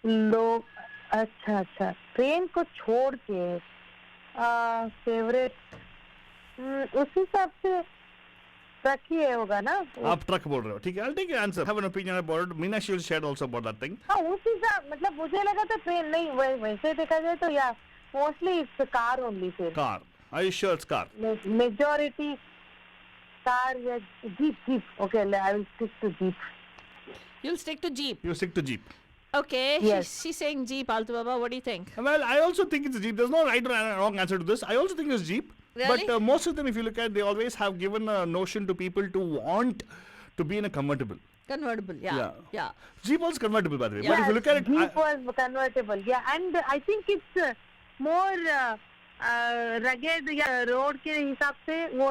लोग अच्छा train को छोड़ के favourite उस हिसाब से ट्रक ही होगा ना. आप ट्रक बोल रहे हो, ठीक है. I'll take your answer. Have an opinion about it. Meena, she will share also about that thing. हाँ उस हिसाब मतलब मुझे लगा था ट्रेन नहीं वैसे देखा जाए तो या मोस्टली इट्स कार ओनली. फिर Car. Are you sure it's car? Majority car या jeep. Okay I will stick to jeep. You'll stick to Jeep. You stick to Jeep. Okay, Yes. she's saying Jeep, Altu Baba. What do you think? Well, I also think it's a Jeep. There's no right or wrong answer to this. I also think it's Jeep. Really? But most of them, if you look at, they always have given a notion to people to want to be in a convertible. Convertible, yeah. Jeep was convertible, by the way. Yeah. But if you look at it, Jeep was convertible. Yeah, and I think it's more rugged या road के हिसाब से वो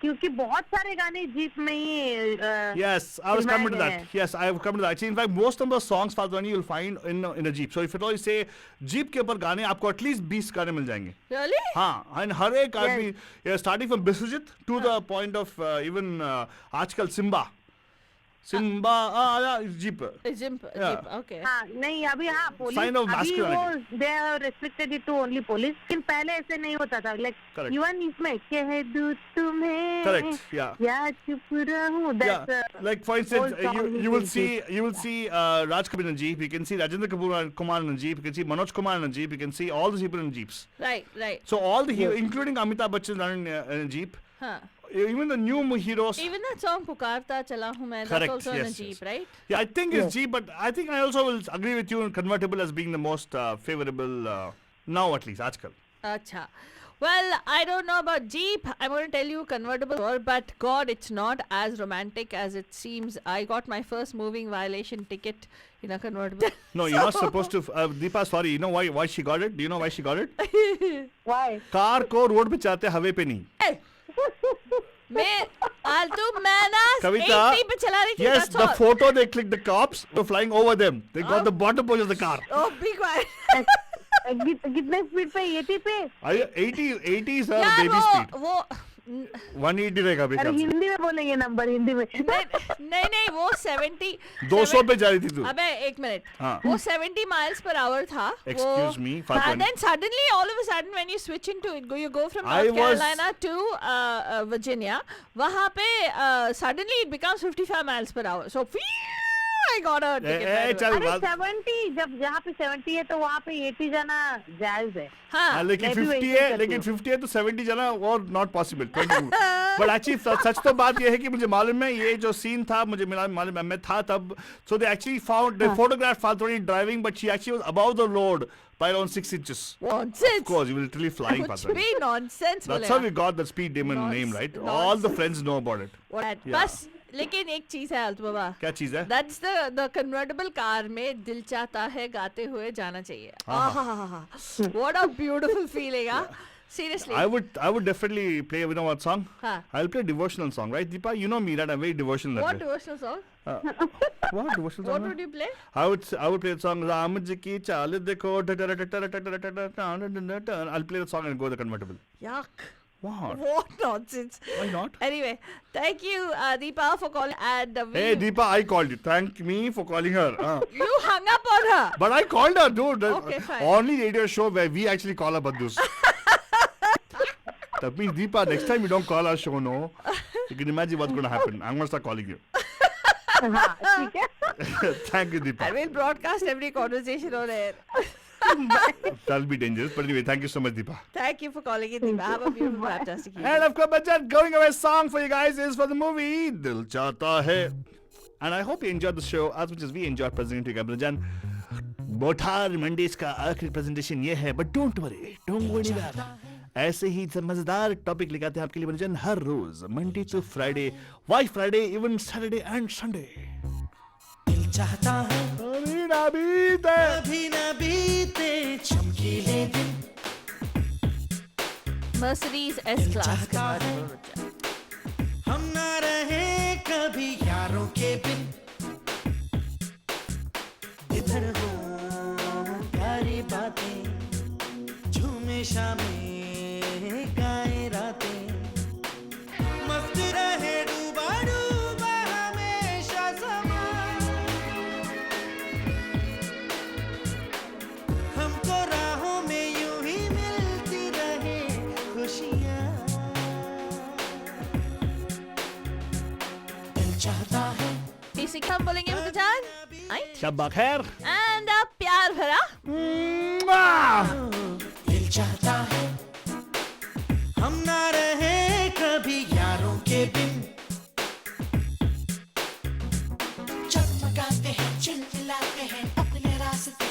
क्योंकि बहुत सारे गाने jeep में ही yes, I was coming to that. Yes, I have come to that. Actually, in fact, most of the songs Faltwani you'll find in a Jeep. So if at all you say Jeep के ऊपर गाने, आपको at least 20 गाने मिल जाएंगे. Really? हाँ, and हर एक आदमी, starting from Biswajit to the point of even आजकल Simba आया Jeep. Jeep, okay. हाँ नहीं अभी हाँ पुलिस Sign of अभी वो masculinity. they have restricted it to only police. लेकिन पहले ऐसे नहीं होता था. Like Correct. even इसमें कह दूँ तुम्हें Correct, yeah. या चुप रहूँ. That's Like for instance, old song you will in see Raj Kapoor in a Jeep. You can see Rajendra Kumar in a Jeep. You can see Manoj Kumar in a Jeep. You can see all these people in Jeeps. Right. So all the heroes, including Amitabh Bachchan, are in a Jeep. Huh. Even the new heroes. Even that song Pukarta Chala Hu Main, that's Correct, also in a yes, Jeep, yes. right? Yeah, I think it's Jeep, but I think I also will agree with you in convertible as being the most favorable now at least. Aajkal. Acha. Well, I don't know about Jeep. I'm going to tell you convertible, but God, it's not as romantic as it seems. I got my first moving violation ticket in a convertible. No, you're not supposed to. Deepa, sorry. You know why she got it? Do you know why she got it? why? Car को road पे चलाते हवे पे नहीं. मैं ना Kavita, 80 पे चला रही थी. yes, that's the all. photo they clicked, the cops were flying over them. They got the bottom portion of the car. Oh, be quiet. कितने स्पीड पे 80 पे? 80 is यार baby speed. वो 180 रहेगा अरे बेकार. हिंदी में बोलेंगे नंबर हिंदी में. नहीं वो 70 200 पे जा रही थी तू. अबे एक मिनट. हाँ. वो 70 miles per hour था. Excuse me, Falcon. And then suddenly, all of a sudden, when you switch into it, you go from I North was- Carolina to Virginia. वहाँ पे suddenly it becomes 55 miles per hour. So I got a ticket. right away. चल अरे बात. 70 जब जहाँ पे 70 है तो वहाँ पे 80 जाना जायज है. हाँ. लेकिन मैं भी 50 वैसे ही है, करती लेकिन हूँ. 50 है तो 70 जाना और नॉट पॉसिबल. बट एक्चुअली सच तो बात ये है कि मुझे मालूम है ये जो सीन था मुझे मालूम है मैं था तब. So they actually found the photograph Faltwani driving, but she actually was above the road by around 6 inches. Nonsense. Of course, you were literally flying कुछ Faltwani. भी nonsense That's बोलेगा. how we got the Speed Demon name, right? All the friends know about it. What? Yeah. बस लेकिन एक चीज है अल्तु बाबा. क्या चीज है? That's the convertible car में दिल चाहता है गाते हुए जाना चाहिए. What a beautiful feeling, huh? Seriously. I would definitely play. You know what song? Huh. I'll play devotional song, right, Deepa? You know me, right? I'm very devotional. that What way. devotional song? What devotional What song? would you play? I would play the song Ram ji ki chaal dekho. I'll play the song and go the convertible. Yuck. What? What nonsense. Why not? Anyway, thank you, Deepa, for calling. And Hey Deepa, I called you. Thank me for calling her. you hung up on her. But I called her, dude. Okay, fine. Only radio show where we actually call her Badus. That means Deepa, next time you don't call our show, no. You can imagine what's going to happen. I'm going to start calling you. हाँ ठीक है. Thank you, Deepa. I will broadcast every conversation on air. That'll be dangerous. But anyway, thank you so much, Deepa. Thank you for calling in, Deepa. Have a beautiful, fantastic evening. And of course, that going away song for you guys is for the movie Dil Chahta Hai. And I hope you enjoyed the show as much as we enjoyed presenting to you guys. Jan, Bothar Mondays का आखिरी presentation ये है, but don't worry anywhere. ऐसे ही मजेदार topic लेकर आते हैं आपके लिए मनोरंजन हर रोज Monday to Friday, why Friday, even Saturday and Sunday. दिल चाहता है अभी ना बीते कभी न बीते चमकीले दिन. Mercedes S-Class चाहता है convertible. हम ना रहे कभी यारों के बिन. इधर हो प्यारी बातें झूमे शामें गाए रातें. हम बोलेंगे with the जान, right? शब्बा खैर. And प्यार भरा. दिल चाहता है हम ना रहे कभी यारों के बिन, चमकाते हैं चिलचिलाते हैं अपने रास्ते,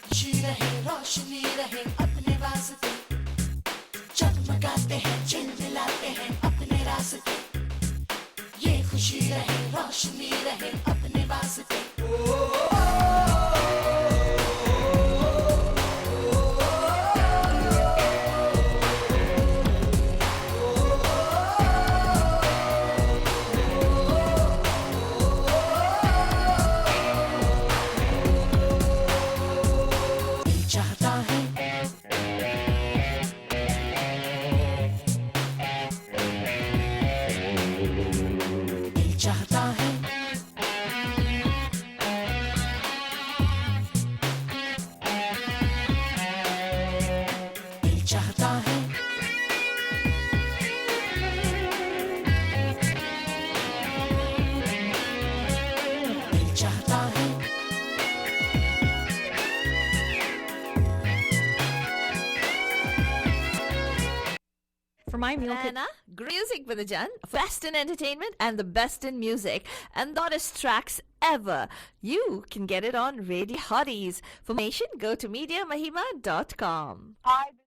खुशी रहे रोशनी रहे अपने वास्ते, चमकाते हैं चिलचिलाते हैं अपने रास्ते, ये खुशी रहे रोशनी रहे अपने वास्ते. For my music with the Jan, best in entertainment and the best in music, and hottest tracks ever. You can get it on Radio Hotties. For information, go to MediaMahima.com. Hi.